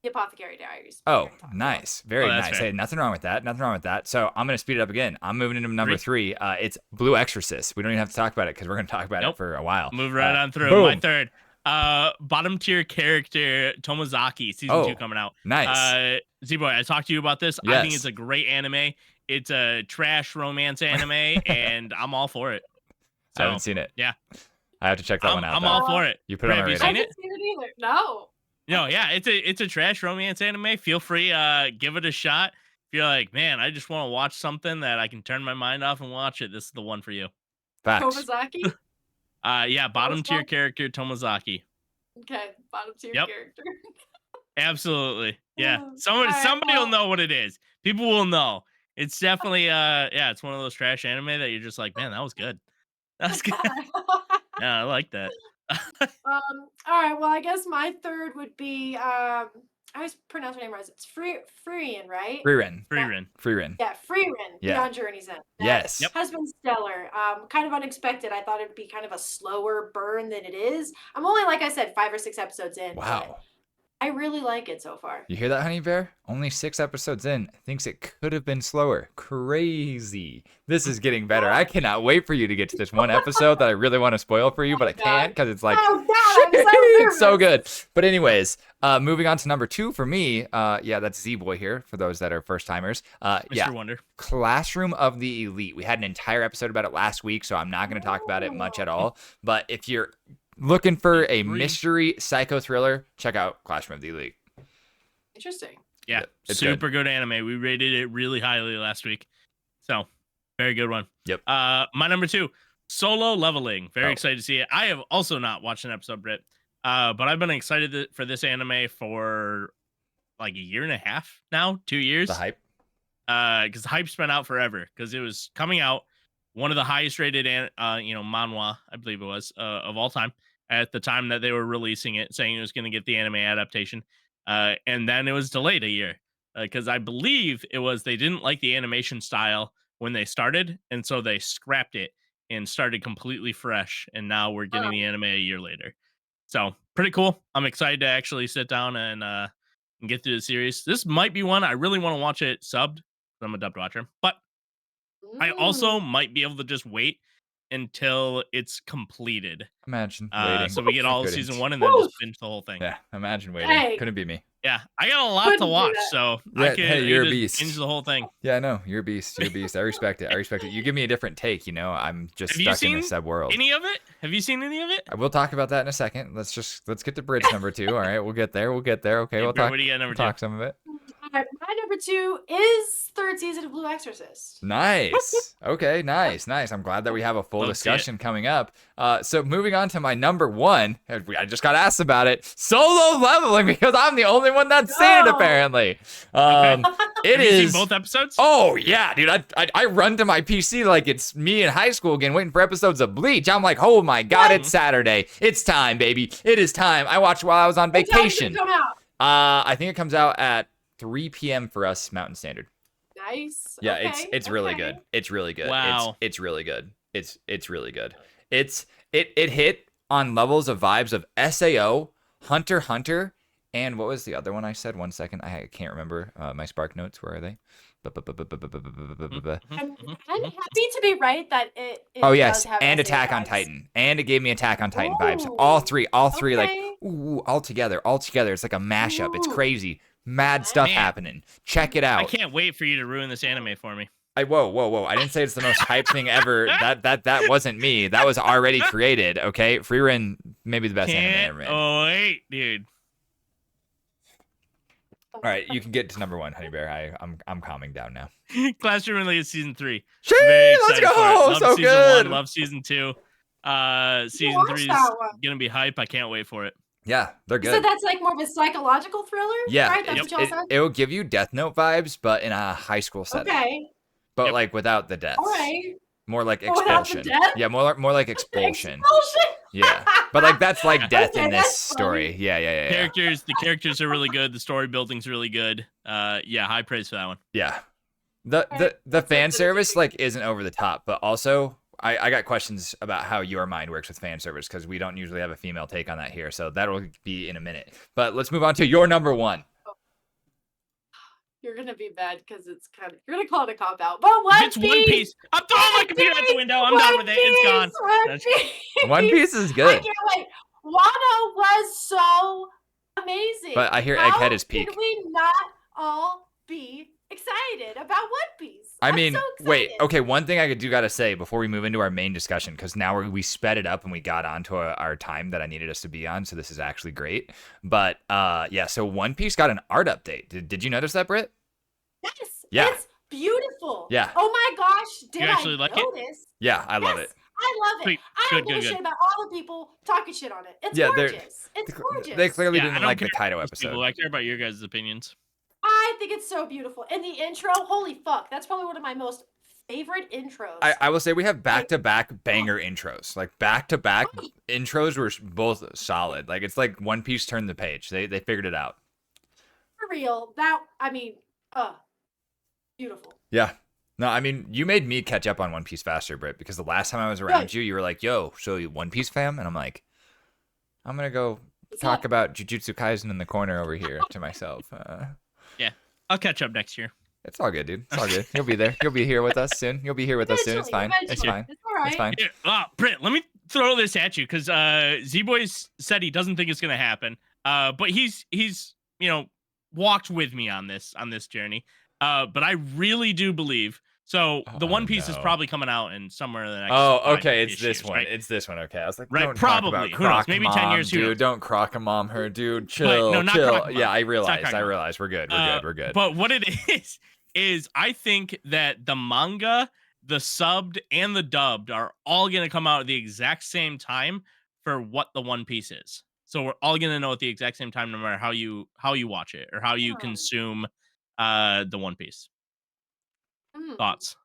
the Apothecary Diaries. Oh, nice. Very that's nice. fair. Hey, nothing wrong with that. So I'm going to speed it up again. I'm moving into number 3. It's Blue Exorcist. We don't even have to talk about it because we're going to talk about it for a while. Move right on through. Boom. My third. Bottom tier character, Tomozaki, season 2 coming out. Nice. Z-Boy, I talked to you about this. Yes. I think it's a great anime. It's a trash romance anime, and I'm all for it. So, I haven't seen it. Yeah. I have to check that one out. I'm though. all for it. You put it on Have my you radar. I seen haven't seen it either. No. No, yeah, it's a trash romance anime. Feel free, give it a shot. If you're like, man, I just want to watch something that I can turn my mind off and watch it, this is the one for you. Facts. Tomozaki? Yeah, bottom tier called? character Tomozaki. Okay, bottom tier Yep. character. Absolutely. Yeah. Oh, Somebody alright, will well- know what it is. People will know. It's definitely it's one of those trash anime that you're just like, man, that was good. That was good. Yeah, I like that. All right. Well, I guess my third would be I always pronounce her name right. It's Freerin, right? Freerin. Yeah, Freerin. Yeah. Beyond Journey's End. That Yes. Yep. has been stellar. Kind of unexpected. I thought it'd be kind of a slower burn than it is. I'm only, like I said, 5 or 6 episodes in. Wow. but I really like it so far. You hear that, Honey Bear? Only 6 episodes in. Thinks it could have been slower. Crazy. This is getting better. I cannot wait for you to get to this one episode that I really want to spoil for you, but I can't because it's like, Oh God, I'm so it's so nervous. good. But anyways, moving on to number 2 for me. Yeah, that's Z-Boy here for those that are first timers. Mr. Yeah, Wonder. Classroom of the Elite. We had an entire episode about it last week, so I'm not going to talk about it much at all. But if you're looking for a mystery psycho thriller, check out Classroom of the Elite. Interesting. Yeah, it's super good anime. We rated it really highly last week. So, very good one. Yep. My number 2, Solo Leveling. Very Oh. excited to see it. I have also not watched an episode, Britt. But I've been excited for this anime for like a year and a half now, 2 years. The hype. Because the hype's been out forever. Because it was coming out, one of the highest rated, manhwa, I believe it was, of all time at the time that they were releasing it, saying it was going to get the anime adaptation. And then it was delayed a year because I believe it was they didn't like the animation style when they started, and so they scrapped it and started completely fresh. And now we're getting the anime a year later. So pretty cool. I'm excited to actually sit down and get through the series. This might be one I really want to watch it subbed. I'm a dubbed watcher, but I also might be able to just wait until it's completed. Imagine waiting. So we get all of Couldn't. season 1 and then just binge the whole thing. Yeah, imagine waiting. Hey. Couldn't be me. Yeah, I got a lot Couldn't to do watch, that. so Yeah, I could hey, you're a just beast. binge the whole thing. Yeah, no, you're a beast. You're a beast. I respect it. I respect it. You give me a different take, you know. I'm just Have you stuck in seen this sub world. Any of it? Have you seen any of it? We'll talk about that in a second. Let's get to bridge number 2. All right, we'll get there. Okay, we'll Britt, talk. what do you got number We'll 2? talk some of it. All right, my number 2 is 3rd season of Blue Exorcist. Nice. Okay, nice. I'm glad that we have a full Love to see it. discussion coming up. So moving on to my number 1, I just got asked about it. Solo Leveling, because I'm the only one that's seen it No. apparently. Okay. It Have you seen is. both episodes? Oh yeah, dude! I run to my PC like it's me in high school again, waiting for episodes of Bleach. I'm like, oh my god, it's Saturday! It's time, baby! It is time! I watched while I was on What time does it vacation. come out? I think it comes out at 3 p.m. for us Mountain Standard. Nice. Yeah, Okay, it's really okay. good. It's really good. Wow. It's really good. It's really good. It hit on levels of vibes of SAO, Hunter x Hunter, and what was the other one I said? 1 second, I can't remember. My Spark notes, where are they? I'm happy to be right that it Oh does yes, have and SA Attack on vibes. Titan, and it gave me Attack on Titan vibes. Ooh. All three, like Okay. ooh, all together. It's like a mashup. It's Ooh. crazy. Mad stuff Man. happening. Check it out. I can't wait for you to ruin this anime for me. Whoa. I didn't say it's the most hype thing ever. That wasn't me. That was already created, okay? Frieren, maybe the best anime ever made. Oh, wait, dude. All right, you can get to number 1, Honey Bear. I'm calming down now. Classroom Related Season 3. Shee, Very let's excited for it. go! Love So season good. 1, love Season 2. Season watched 3 is that one. gonna be hype. I can't wait for it. Yeah, they're So good. that's like more of a psychological thriller? Yeah, Right? That's what y'all said? it will give you Death Note vibes, but in a high school setting. Okay. But Yep. like without the deaths. All right. More like Oh, without the expulsion. death? Yeah, more like expulsion. Expulsion. Yeah. But like that's like death Okay, in this that's funny. story. Yeah. The characters are really good. The story building's really good. Yeah, high praise for that one. Yeah. The fan service like isn't over the top, but also I got questions about how your mind works with fan service because we don't usually have a female take on that here, so that'll be in a minute. But let's move on to your number 1. You're gonna be bad because it's kind of you're gonna call it a cop out. But If it's One Piece, I'm throwing my computer out the window. I'm done with it. It's gone. One Piece. One Piece is I good, can't wait. Wano was so amazing. but I hear How Egghead is peak. Can we not all be excited about One Piece? I I'm mean, so wait, excited. okay, one thing I gotta say before we move into our main discussion, because now we sped it up and we got onto our time that I needed us to be on, so this is actually great. But yeah, so One Piece got an art update. Did you notice that, Britt? Yes. Yeah. It's beautiful. Yeah. Oh my gosh. Did You actually I like it? notice? Yeah, I love Yes, it. I love it. Sweet. I don't Good, give a good, shit good. about all the people talking shit on it. It's Yeah, they're- gorgeous. It's gorgeous. They clearly Yeah, I didn't don't like the care Kaido about those people. episode. I care about your guys' opinions. I think it's so beautiful. And the intro, holy fuck. That's probably one of my most favorite intros. I will say we have back-to-back banger intros. Like back-to-back intros were both solid. Like it's like One Piece turned the page. They figured it out. For real. Beautiful. Yeah. No, I mean, you made me catch up on One Piece faster, Britt, because the last time I was around Good. you were like, yo, so you One Piece fam? And I'm like, I'm going to go What's talk up? about Jujutsu Kaisen in the corner over here to myself. I'll catch up next year. It's all good, dude. It's all good. You'll be there. You'll be here with us soon. You'll be here with us soon. It's fine. It's Eventually. fine. It's all right. It's fine. Here, Britt, let me throw this at you because Z-Boys said he doesn't think it's gonna happen. But he's walked with me on this journey. But I really do believe so. The Oh, One Piece is no. probably coming out in somewhere in the next. Oh, 5 okay. to It's 10 this years, one. right? It's this one. Okay. I was like, Right, don't probably. talk about Who knows? crock Maybe 10 mom, years, who dude. knows? Don't crock mom her, dude. Chill. no, not chill. crock mom. Yeah, I It's not realize. crock I mom. realize. We're good. We're good. But what it is I think that the manga, the subbed, and the dubbed are all gonna come out at the exact same time for what the One Piece is. So we're all gonna know at the exact same time, no matter how you watch it or how you Oh. consume the One Piece. Hmm. Thoughts?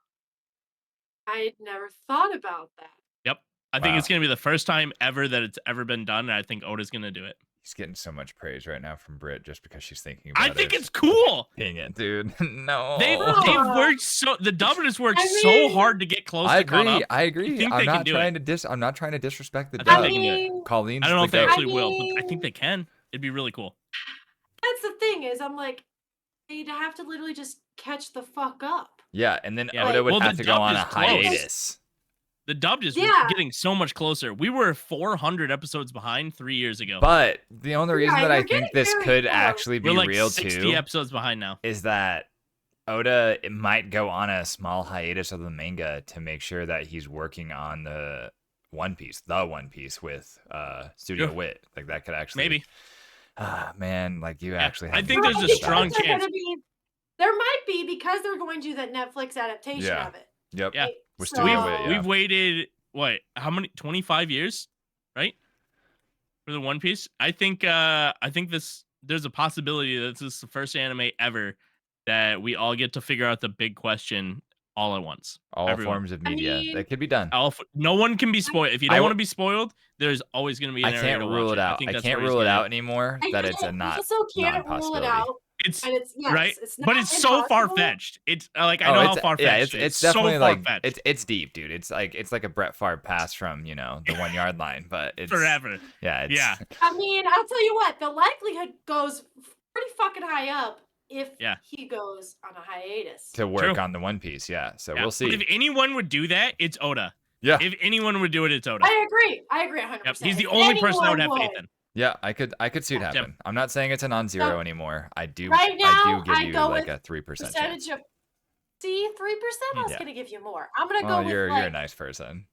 I never thought about that. Yep. I think Wow. it's gonna be the first time ever that it's ever been done, and I think Oda's gonna do it. He's getting so much praise right now from Britt just because she's thinking about I it. think it's cool. Dang it, dude. No. They've worked the dubbers worked I so mean, hard to get close I to caught agree. up. I I agree. think I'm they can not do trying to I'm not trying to disrespect the I think dub. they can do it. mean, Colleen's I don't know if the they goat. actually will, mean- but I think they can. It'd be really cool. that's the thing is, I'm like, they'd have to literally just catch the fuck up. Yeah, and then Yeah. Oda would Well, have the to go dub on is a close. hiatus. The dubbed is Yeah. getting so much closer. We were 400 episodes behind 3 years ago. But the only reason Yeah, that I you're think getting this very could close. actually be We're like real 60 too episodes behind now. is that Oda might go on a small hiatus of the manga to make sure that he's working on the One Piece with Studio Sure. Wit. Like that could actually Maybe. Man, like you actually I have think me there's a thinking strong about it. chance. There might be because they're going to do that Netflix adaptation Yeah. of it. Yep. Yeah. With So- Studio Wit, yeah. We've waited how many 25 years, right? For the One Piece. I think there's a possibility that this is the first anime ever that we all get to figure out the big question all at once. All Everyone. forms of I media. mean- that could be done. No one can be spoiled. If you I don't w- want to be spoiled, there's always going to be I an area can't to rule watch it out. think I that's can't where he's rule it gonna out do anymore I that get it's it. a You not also can't rule it non-possibility. out. It's And it's yes, right, it's not but it's so far impossible. fetched. It's like I know how far fetched. Yeah, it's so definitely like far-fetched. it's deep, dude. It's like a Brett Favre pass from the 1 yard line, but it's forever. Yeah, it's, Yeah. I mean, I'll tell you what, the likelihood goes pretty fucking high up if Yeah. he goes on a hiatus. to work True. on the One Piece. Yeah, so Yeah. we'll But see. if anyone would do that, it's Oda. Yeah, If anyone would do it, it's Oda. I agree 100%. Yep. He's the If only person I would have anyone faith in. Yeah, I could see it Yep. happen. I'm not saying it's a non-zero So, anymore. I do right now, give I you go like with a 3% percentage chance. of. See, 3%. I was Yeah. gonna give you more. I'm gonna Well, go with you're a like nice person.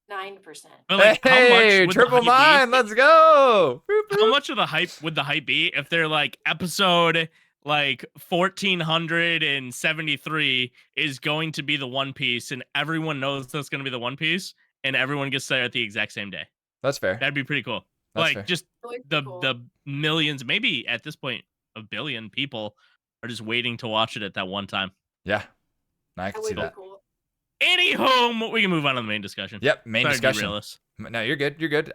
9%. But like, how much Hey, would the triple hype be? nine, let's go. Boop, How boop. much of the hype would the hype be if they're like episode like 1473 is going to be the One Piece and everyone knows that's going to be the One Piece and everyone gets there at the exact same day? That's fair. That'd be pretty cool. That's Like fair. just Really cool. the millions, maybe at this point a billion people are just waiting to watch it at that one time. Yeah, I That can would see be that. cool. Anyhow, we can move on to the main discussion. Yep, main Sorry to discussion. derail us. No, you're good. You're good.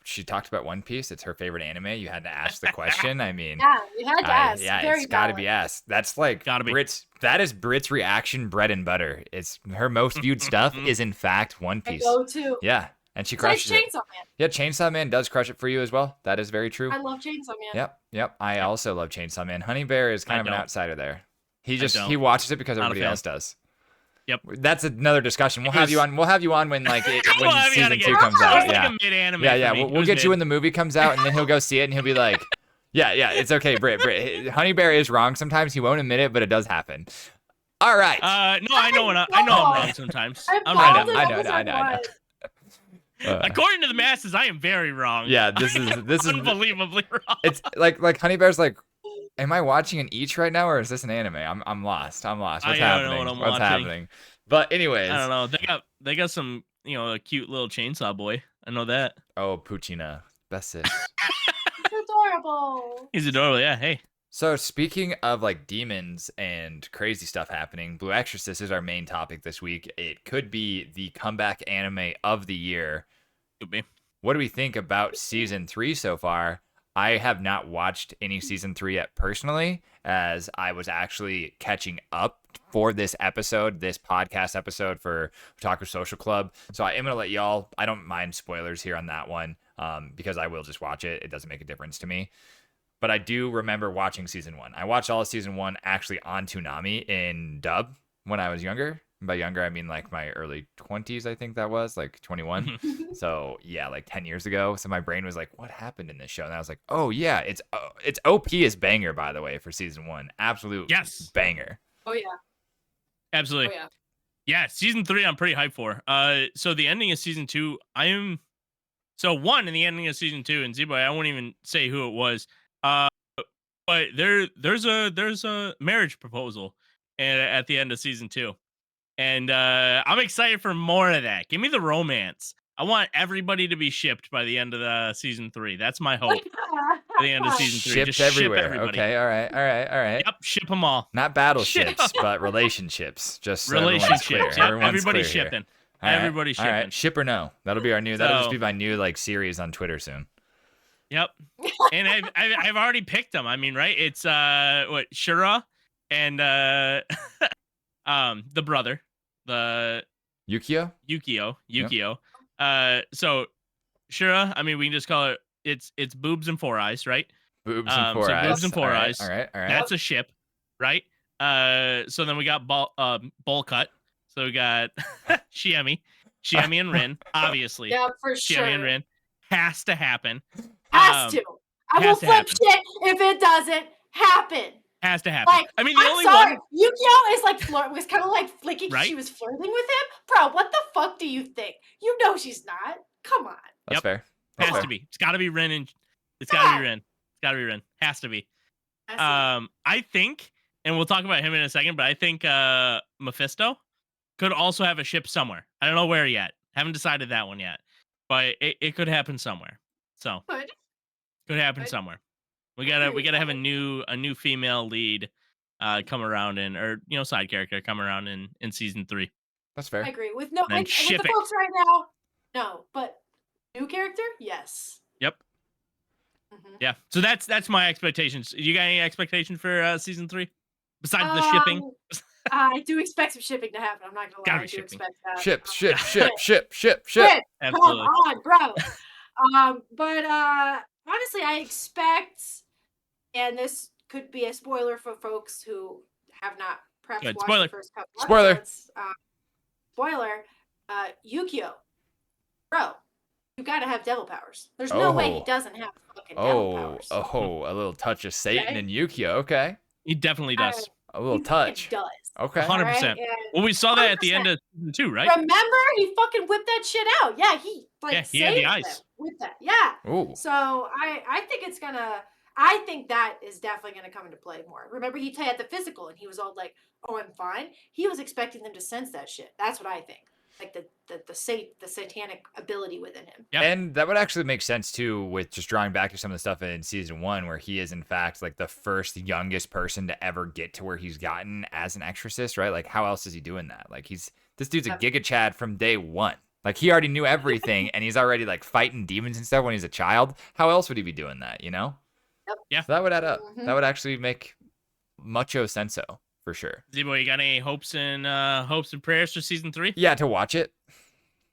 She talked about One Piece. It's her favorite anime. You had to ask the question. I mean, Yeah, you had to ask. yeah, Very it's got to valid. be asked. That's like Gotta be. That is Brit's reaction bread and butter. It's her most viewed stuff is in fact One I Piece. go to. Yeah, and she Besides crushes it. Chainsaw Man. Yeah, Chainsaw Man does crush it for you as well. That is very true. I love Chainsaw Man. Yep. I also love Chainsaw Man. Honey Bear is kind I of an don't. outsider there. He don't. watches it because Not a everybody fan. else does. Yep. That's another discussion. We'll It have you was- on. We'll have you on when like We'll when have you on season again. 2 comes It out. was Yeah. like a mid-anime. Yeah. for me. We'll It get was you mid. when the movie comes out, and then he'll go see it, and he'll be like, "Yeah, it's okay, Britt. Honey Bear is wrong sometimes. He won't admit it, but it does happen." All right. No, I know I'm wrong sometimes. I'm I right. know. I know. According to the masses, I am very wrong. Yeah, this is Unbelievably wrong. it's like Honey Bear's like, am I watching an Each right now, or is this an anime? I'm lost. What's I don't happening? know what I'm What's watching. happening? But anyways, I don't know. They got some, a cute little chainsaw boy. I know that. oh Puccina, best sis. It's adorable. He's adorable. Yeah. Hey. So speaking of like demons and crazy stuff happening, Blue Exorcist is our main topic this week. It could be the comeback anime of the year. Could be. What do we think about season 3 so far? I have not watched any season 3 yet personally, as I was actually catching up for this podcast episode for Otaku Social Club. So I am going to let y'all, I don't mind spoilers here on that one, because I will just watch it. It doesn't make a difference to me. But I do remember watching season 1. I watched all of season 1 actually on Toonami in dub when I was younger. By younger, I mean like my early 20s, I think that was, like 21. So yeah, like 10 years ago. So my brain was like, what happened in this show? And I was like, oh yeah, it's OP is banger, by the way, for season 1. Absolute banger. Oh yeah. Absolutely. Oh yeah. Yeah, season 3 I'm pretty hyped for. So the ending of season 2, in the ending of season 2, and Z-Boy, I won't even say who it was. But there's a marriage proposal at the end of season 2. And I'm excited for more of that. Give me the romance. I want everybody to be shipped by the end of the season 3. That's my hope. By the end of season 3. Ships Just everywhere. ship everybody. Okay, all right. Yep, ship them all. Not battleships, but relationships. Just so Relationships. everyone's clear. Yep, everybody's clear here. shipping. All right, Everybody's shipping. All right, ship or no? That'll be our new. That'll just So- be my new like series on Twitter soon. Yep. And I've already picked them. I mean, right? It's Shura and the brother, the Yukio? Yukio. So Shura, I mean, we can just call it it's boobs and four eyes, right? Boobs and four so eyes. boobs and four eyes. All right. That's a ship, right? So then we got bowl cut. So we got Shiemi and Rin, obviously. Yeah, for sure. Shiemi and Rin has to happen. Has to. I will has to flip happen. shit if it doesn't happen. Has to happen. Like, I mean, the I'm only sorry. one. Yukio is like was kind of like flicking. Right? She was flirting with him, bro. What the fuck do you think? You know she's not. Come on. That's Yep. fair. Has to be. It's got to be Rin, and it's got to be Rin. It's got to be Rin. Has to be. I think, and we'll talk about him in a second, but I think Mephisto could also have a ship somewhere. I don't know where yet. Haven't decided that one yet, but it could happen somewhere. So could happen somewhere. We gotta have a new female lead come around or side character come around in season 3. That's fair. I agree with no. Then And with ship the it. folks right now, no. But new character, yes. Yep. Mhm. Yeah. So that's my expectations. You got any expectations for season 3 besides the shipping? I do expect some shipping to happen. I'm not gonna Gotta lie. I be do shipping. expect that. Ship. Shit, Absolutely. come on, bro. But honestly, I expect, and this could be a spoiler for folks who have not perhaps Good. watched Spoiler. the first couple Spoiler. episodes. Spoiler. Yukio, bro, you got to have devil powers. There's no way he Oh. doesn't have fucking devil powers. A little touch of Satan Okay. in Yukio. Okay. He definitely does. A little He touch. does. Okay. 100%. Right? Well, we saw that at the 100%. end of season 2, right? Remember, he fucking whipped that shit out. Yeah, he Yeah, he saved had the them eyes. with that. Yeah. Ooh. So I think it's gonna. I think that is definitely gonna come into play more. Remember, he had the physical, and he was all like, "Oh, I'm fine." He was expecting them to sense that shit. That's what I think. Like the satanic ability within him. Yep. And that would actually make sense too, with just drawing back to some of the stuff in season 1, where he is in fact like the first youngest person to ever get to where he's gotten as an exorcist, right? Like, how else is he doing that? Like, this dude's a Giga Chad from day 1. Like, he already knew everything, and he's already like fighting demons and stuff when he's a child. How else would he be doing that? You know? Yep. Yeah. So that would add up. Mhm. That would actually make mucho senso for sure. Z-Boy, you got any hopes and prayers for season 3? Yeah, to watch it.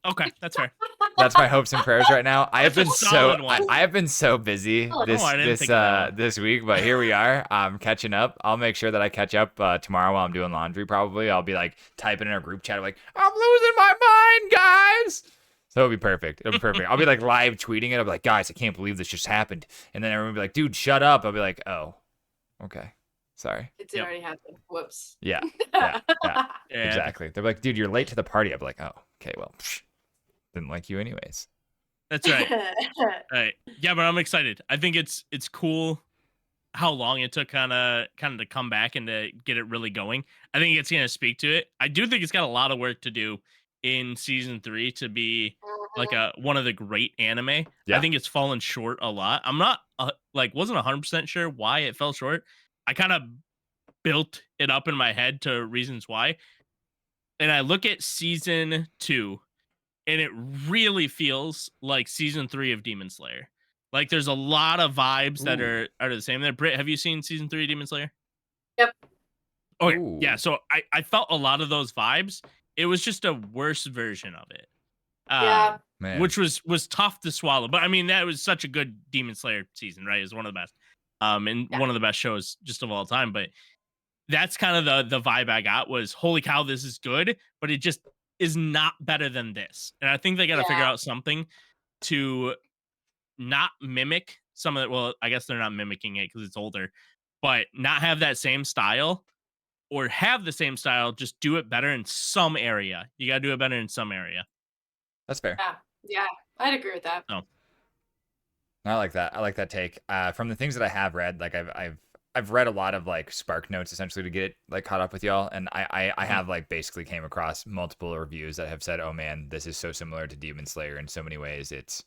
Okay, that's fair. That's my hopes and prayers right now. I have been That's a solid one. I have been so busy Oh, this I didn't think of that. this week, but here we are. I'm catching up. I'll make sure that I catch up tomorrow while I'm doing laundry. Probably I'll be like typing in our group chat like, I'm losing my mind, guys. So it'll be perfect. It'll be perfect. I'll be like live tweeting it. I'll be like, guys, I can't believe this just happened. And then everyone will be like, dude, shut up. I'll be like, oh, okay, sorry. It did already happen. Whoops. Yeah, Yeah. exactly. They're like, dude, you're late to the party. I'll be like, oh, okay, well, didn't like you anyways. That's right. Right. Yeah, but I'm excited. I think it's cool how long it took kind of to come back and to get it really going. I think it's going to speak to it. I do think it's got a lot of work to do in season 3 to be like one of the great anime. Yeah. I think it's fallen short a lot. I'm not wasn't 100% sure why it fell short. I kind of built it up in my head to reasons why. And I look at season 2 and it really feels like season 3 of Demon Slayer. Like, there's a lot of vibes that are the same there. Britt, have you seen season 3 of Demon Slayer? Yep. Okay, Ooh. yeah. So I felt a lot of those vibes. It was just a worse version of it. Yeah. Man. Which was tough to swallow. But I mean, that was such a good Demon Slayer season, right? It was one of the best. And one of the best shows just of all time. But that's kind of the vibe I got was, holy cow, this is good, but it just is not better than this. And I think they got to figure out something to not mimic some of it. Well, I guess they're not mimicking it because it's older, but not have that same style, or have the same style, just do it better in some area. You got to do it better in some area. That's fair. Yeah, I'd agree with that. Oh. I like that. I like that take. From the things that I have read, like I've read a lot of like Spark Notes essentially to get it like caught up with y'all, and I have like basically came across multiple reviews that have said, oh man, this is so similar to Demon Slayer in so many ways. It's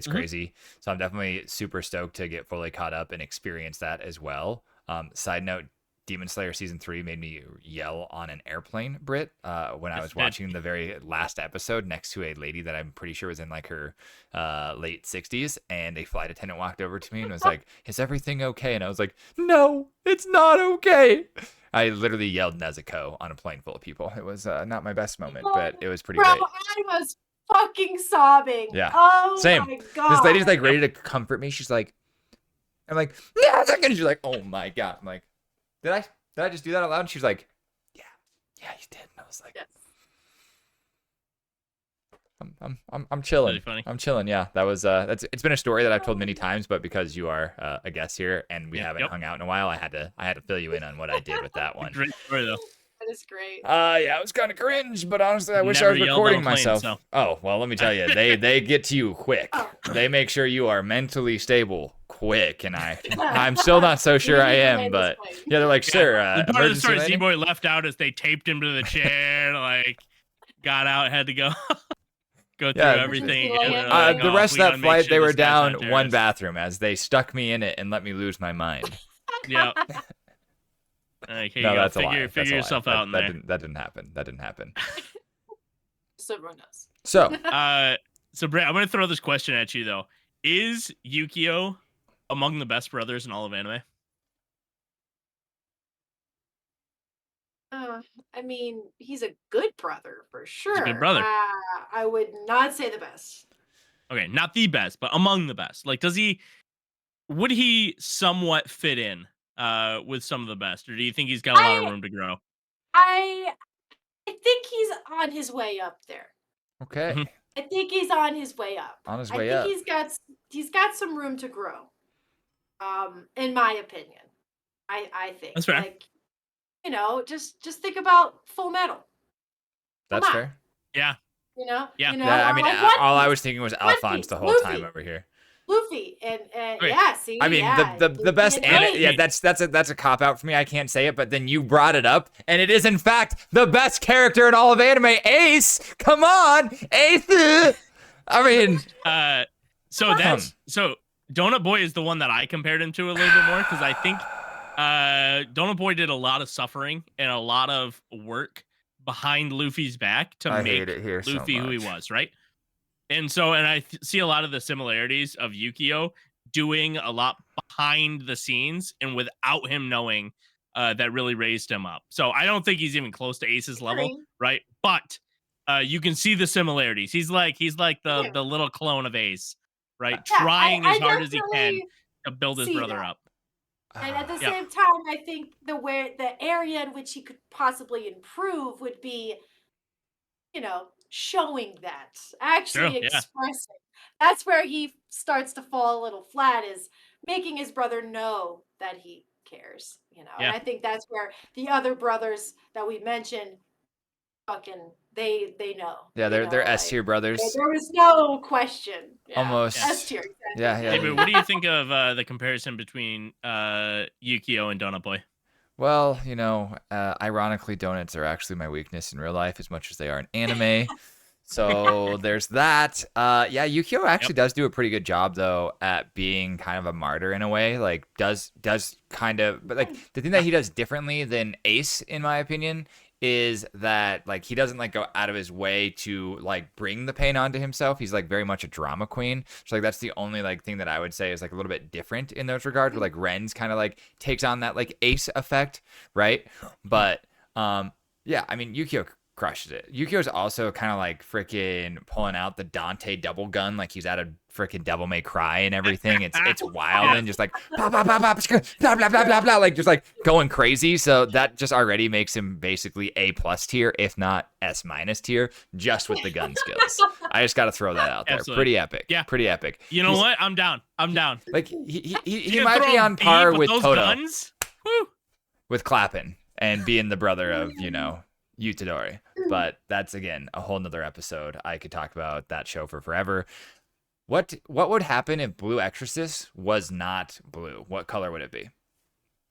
crazy. So I'm definitely super stoked to get fully caught up and experience that as well. Side note, Demon Slayer season 3 made me yell on an airplane, Britt, when I was watching the very last episode next to a lady that I'm pretty sure was in like her late 60s, and a flight attendant walked over to me and was like, is everything okay? And I was like, no, it's not okay. I literally yelled Nezuko on a plane full of people. It was not my best moment, but it was pretty great. I was fucking sobbing. Yeah. Oh Same. my god. This lady's like ready to comfort me. She's like, I'm like, yeah, and she's like, oh my god. I'm like, did I just do that out loud? And she's like, yeah, you did. And I was like, Yes. I'm chilling. Really funny. I'm chilling. Yeah, that was it's been a story that I've told many times, but because you are a guest here and we haven't hung out in a while, I had to fill you in on what I did with that one. Great story though. That is great. Yeah, it was kind of cringe, but honestly, I wish I Never was yelled recording on a plane, myself. so. Oh, well, let me tell you, they get to you quick. They make sure you are mentally stable quick, and I'm still not so sure I am, but yeah, they're like, sir, The part of the story emergency Z-Boy left out is they taped him to the chair, like got out, had to go through everything. Like, the rest of that flight, they were down one bathroom as they stuck me in it and let me lose my mind. Yeah. Like, here No, you go. that's a lie. Figure yourself out in there. That didn't happen. That didn't happen. So everyone knows. So, So Brett, I'm gonna throw this question at you though. Is Yukio among the best brothers in all of anime? I mean, he's a good brother for sure. a good brother. I would not say the best. Okay, not the best, but among the best. Like, would he somewhat fit in with some of the best, or do you think he's got a lot of room to grow? I think he's on his way up there. okay. I think he's on his way up. On his I way think up. he's got some room to grow. In my opinion. I think. That's fair. Like, just think about Full Metal. That's on. fair. Yeah. Yeah. Yeah, I mean, like One all I Piece, was thinking was One Alphonse Piece, the whole time Luffy, over here. Luffy, and Okay. yeah, see, I mean, yeah, the Luffy best, and and Ace. yeah, that's a cop out for me. I can't say it, but then you brought it up, and it is in fact the best character in all of anime. Ace, come on, Ace. I mean, so Donut Boy is the one that I compared him to a little bit more because I think Donut Boy did a lot of suffering and a lot of work behind Luffy's back to make Luffy who he was, right? And I see a lot of the similarities of Yukio doing a lot behind the scenes and without him knowing that really raised him up. So I don't think he's even close to Ace's level, right? But you can see the similarities. He's like the little clone of Ace, right? Yeah, Trying as hard as he can definitely to build his see brother that. up. And at the Yeah. same time, I think the area in which he could possibly improve would be, showing that, actually True, yeah. expressing. That's where he starts to fall a little flat, is making his brother know that he cares, And Yeah. I think that's where the other brothers that we mentioned, fucking, they know. Yeah, they're S tier brothers. There was no question. Yeah. Almost. S tier. Yeah. Hey, but what do you think of the comparison between Yukio and Donut Boy? Well, ironically, donuts are actually my weakness in real life as much as they are in anime. So there's that. Yeah, Yukio actually does do a pretty good job though at being kind of a martyr in a way. Like does kind of, but like the thing that he does differently than Ace, in my opinion, is that like he doesn't like go out of his way to like bring the pain onto himself. He's like very much a drama queen. So like that's the only like thing that I would say is like a little bit different in those regards, where like Ren's kind of like takes on that like Ace effect, right? But yeah, I mean Yukio crushes it. Yukio's also kind of like freaking pulling out the Dante double gun like he's at a freaking Devil May Cry and everything. It's wild and just like blah blah blah blah blah blah blah blah, like just like going crazy. So that just already makes him basically A+ tier, if not S- tier, just with the gun skills. I just got to throw that out there. Absolutely. Pretty epic. Yeah, pretty epic. You know what? I'm down. Like he might be on par with Toto guns? Woo. with clapping and being the brother of Utadori. But that's again a whole nother episode. I could talk about that show for forever. What would happen if Blue Exorcist was not blue? What color would it be?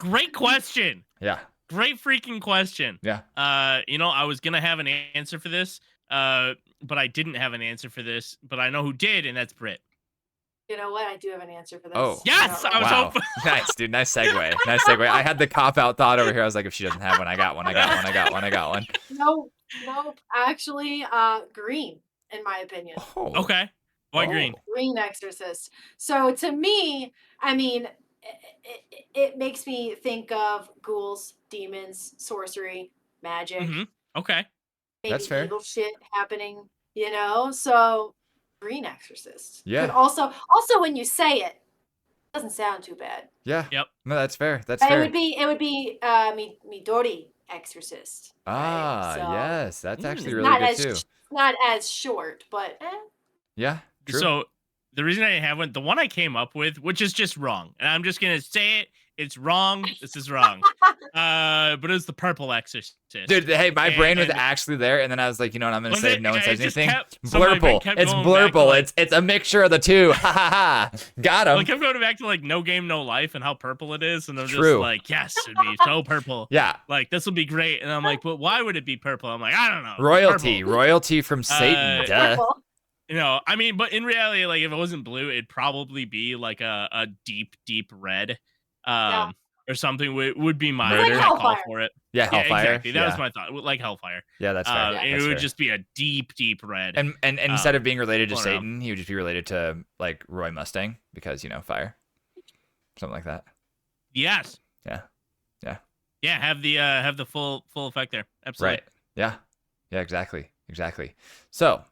Great question. Yeah. Great freaking question. Yeah. I was gonna have an answer for this, but I didn't have an answer for this. But I know who did, and that's Britt. You know what? I do have an answer for this. Oh. Yes! I was hoping. Nice, dude. Nice segue. Nice segue. I had the cop-out thought over here. I was like, if she doesn't have one, I got one. Nope. Actually, green, in my opinion. Oh. Okay. Why green? Green Exorcist. So to me, I mean, it makes me think of ghouls, demons, sorcery, magic. Mm-hmm. Okay. Maybe that's fair. Evil shit happening, So Green Exorcist. Yeah. But also when you say it, doesn't sound too bad. Yeah. Yep. No, that's fair. That's but fair. It would be Midori Exorcist. Ah, right? So, yes. That's actually really good too. Not as short, but Yeah. True. So the reason I have one, the one I came up with, which is just wrong, and I'm just gonna say it. It's wrong. This is wrong. But it was the Purple Exorcist. Dude, hey, my brain was actually there, and then I was like, you know what, I'm gonna say if no one says anything. Blurple. It's blurple. It's a mixture of the two. Ha ha ha. Got him. I kept going back to like No Game, No Life and how purple it is, and I'm just like, yes, it'd be so purple. Yeah. Like this would be great. And I'm like, but why would it be purple? I'm like, I don't know. Royalty from Satan. Duh. I mean, but in reality, like if it wasn't blue, it'd probably be like a deep, deep red. Or something would be my call for it. Yeah, Hellfire. Exactly. That was my thought. Like Hellfire. Yeah, that's fair. It would just be a deep, deep red. And instead of being related to Satan, he would just be related to like Roy Mustang because fire, something like that. Yes. Yeah. Have the full effect there. Absolutely. Right. Yeah. Exactly. So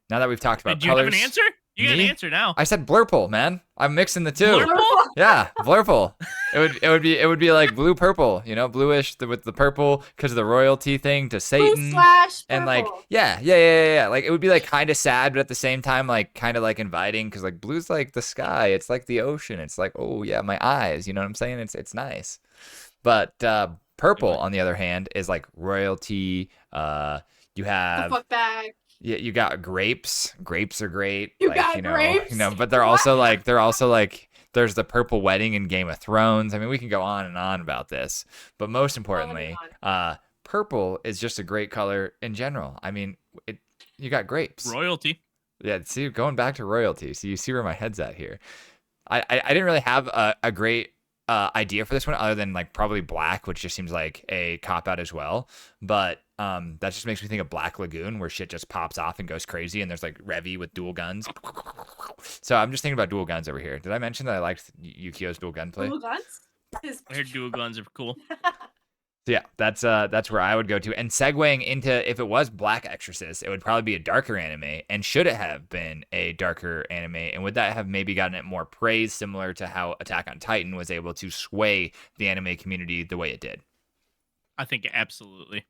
now that we've talked about do you colors, have an answer? You got an Me? answer now. I said blurple, man. I'm mixing the two. Blurple? Yeah, blurple. It would be like blue purple, you know, bluish with the purple because of the royalty thing to Satan. Blue/purple. And like, yeah. Like it would be like kind of sad, but at the same time, like kind of like inviting because like blue's like the sky. It's like the ocean. It's like, oh yeah, my eyes. You know what I'm saying? It's nice. But purple, on the other hand, is like royalty. You have the fuck bag. Yeah, you got grapes. Grapes are great. You like, got grapes? But they're also like there's the purple wedding in Game of Thrones. I mean, we can go on and on about this, but most importantly, purple is just a great color in general. I mean, you got grapes. Royalty. Yeah, see, going back to royalty. So you see where my head's at here. I didn't really have a great idea for this one other than like probably black, which just seems like a cop out as well. But that just makes me think of Black Lagoon, where shit just pops off and goes crazy, and there's like Revy with dual guns. So I'm just thinking about dual guns over here. Did I mention that I liked Yukio's dual gunplay? Dual guns? I heard dual guns are cool. So yeah, that's where I would go to. And segueing into, if it was Black Exorcist, it would probably be a darker anime. And should it have been a darker anime? And would that have maybe gotten it more praise, similar to how Attack on Titan was able to sway the anime community the way it did? I think absolutely.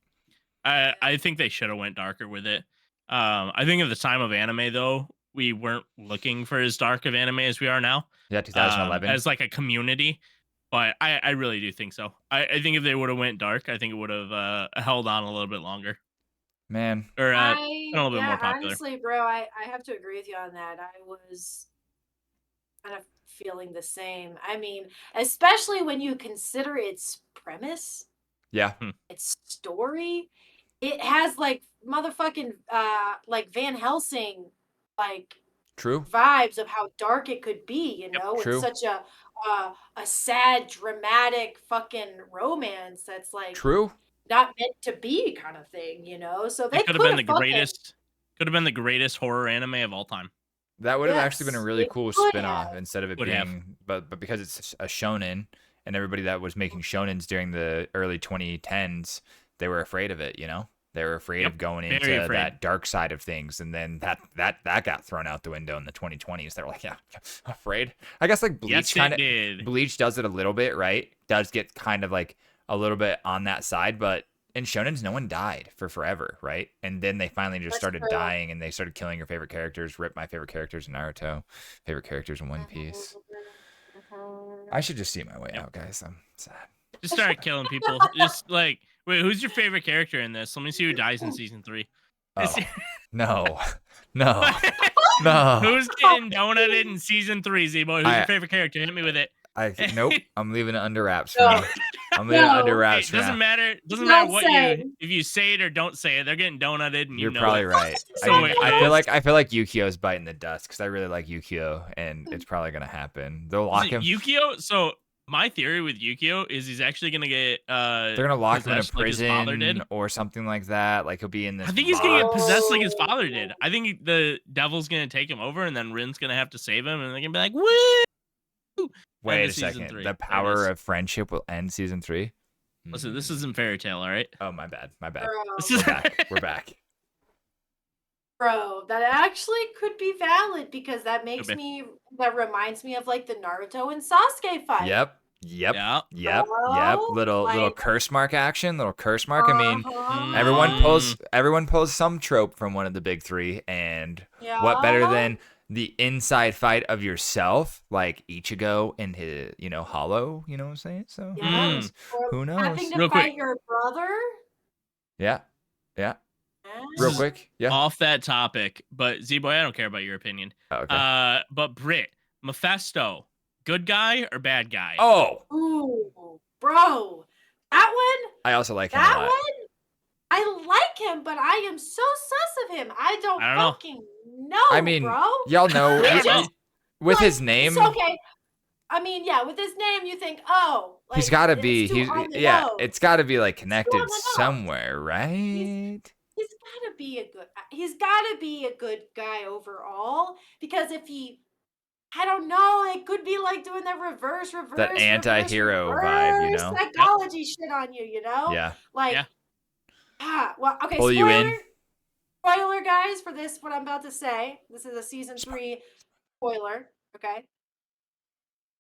I think they should have went darker with it. I think at the time of anime, though, we weren't looking for as dark of anime as we are now. Yeah, 2011. As like a community. But I really do think so. I think if they would have went dark, I think it would have held on a little bit longer. Man. Or a little bit more popular. Honestly, bro, I have to agree with you on that. I was kind of feeling the same. I mean, especially when you consider its premise. Yeah. Its story. It has like motherfucking like Van Helsing like True vibes of how dark it could be, you know. True. It's such a sad, dramatic fucking romance that's like True. not meant to be kind of thing, you know. So they could have been the greatest. Could have been the greatest horror anime of all time. That would have actually been a really cool spin-off instead of it Would being, have. but because it's a shonen and everybody that was making shonens during the early 2010s, they were afraid of it, you know. They were afraid of going into that dark side of things, and then that got thrown out the window in the 2020s. They were like, yeah, afraid. I guess like Bleach Bleach does it a little bit, right? Does get kind of like a little bit on that side, but in shonens, no one died for forever, right? And then they finally just started dying, and they started killing your favorite characters. Rip my favorite characters in Naruto, favorite characters in One Piece. I should just see my way out, guys. I'm sad. Just start killing people. Just like, wait, who's your favorite character in this? Let me see who dies in season 3. Oh, no. Who's getting donuted in season 3, Z-Boy? Who's your favorite character? Hit me with it. Nope. I'm leaving it under wraps for me. I'm leaving it under wraps for doesn't now. matter. Doesn't matter what if you say it or don't say it. They're getting donuted, and You're probably right. I feel like Yukio's biting the dust because I really like Yukio, and it's probably gonna happen. They'll lock him. Yukio. So my theory with Yukio is he's actually gonna get they're gonna lock him in a prison or something like that. Like he'll be in this. I think he's gonna get possessed like his father did. I think the devil's gonna take him over, and then Rin's gonna have to save him, and they're gonna be like, "Woo!" Wait a second. The power of friendship will end season 3. Listen, this isn't Fairy Tail, all right? Oh, my bad. We're back. Bro, that actually could be valid because that reminds me of like the Naruto and Sasuke fight. Yep. Little curse mark action, I mean, everyone pulls some trope from one of the big 3, and what better than the inside fight of yourself, like Ichigo and his, Hollow, you know what I'm saying? So who knows? Having to fight your brother? Yeah. Real quick. Yeah. Off that topic, but Z-Boy, I don't care about your opinion. Okay. But Britt, Mephisto, good guy or bad guy? Oh. Ooh, bro. That one? I also like him a lot. That one? I like him, but I am so sus of him. I don't fucking know, I mean, bro. Y'all know with his name. It's okay. I mean, yeah, with his name, you think, oh, like, he's got to be. It's got to be like connected somewhere, right? He's got to be a good guy overall, because if he, I don't know, it could be like doing that reverse that anti-hero vibe, you know, psychology shit on you, you know, yeah, like. Well, okay. Pull you in. spoiler, guys, for this, what I'm about to say. This is a season 3 spoiler, okay?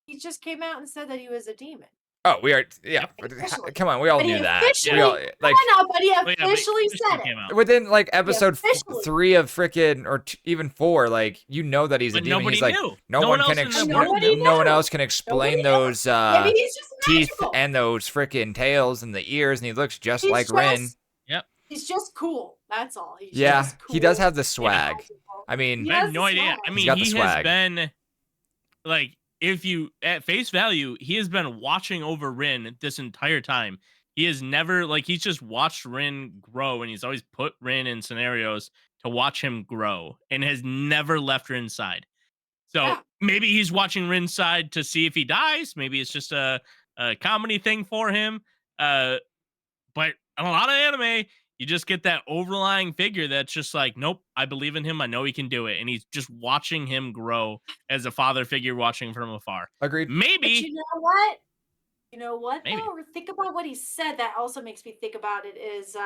He just came out and said that he was a demon. Oh, we are. Yeah. Officially. Come on, we all But he knew that. officially, We all like but he But yeah, officially this said one came it. out. within like episode officially. 3 of freaking or even 4. Like you know that he's a But demon. nobody He's like knew. no No one one can else in the explain. group knew. No one knew. else can explain Nobody those Maybe he's just teeth magical. and those freaking tails and the ears, and he looks just He's like just- Rin. Yep. He's just cool. That's all. He's Yeah, just cool. he does have the swag. magical. I mean, He I have has no the idea. swag. I He's mean, got the he has swag. been like, if you at face value, he has been watching over Rin this entire time. He has never he's just watched Rin grow, and he's always put Rin in scenarios to watch him grow, and has never left Rin's side. So Yeah. maybe he's watching Rin's side to see if he dies. Maybe it's just a comedy thing for him. But in a lot of anime, you just get that overlying figure that's just like, nope, I believe in him. I know he can do it. And he's just watching him grow as a father figure watching from afar. agreed. But Maybe. you know what? You know what, Maybe. though? Think about what he said. That also makes me think about it is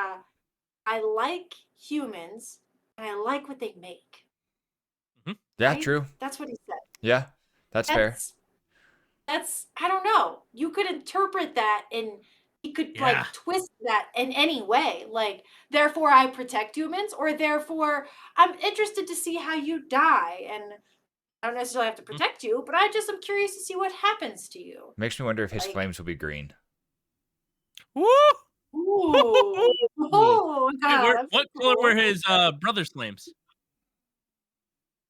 I like humans, and I like what they make. Yeah, right? true. That's what he said. Yeah, that's fair. That's I don't know. You could interpret that, and he could Yeah. twist that in any way. Like, therefore I protect humans, or therefore I'm interested to see how you die. And I don't necessarily have to protect you, but I just am curious to see what happens to you. Makes me wonder if his Like- flames will be green. Woo! Ooh. Oh, Wait, God, that's what color cool. were his brother's flames?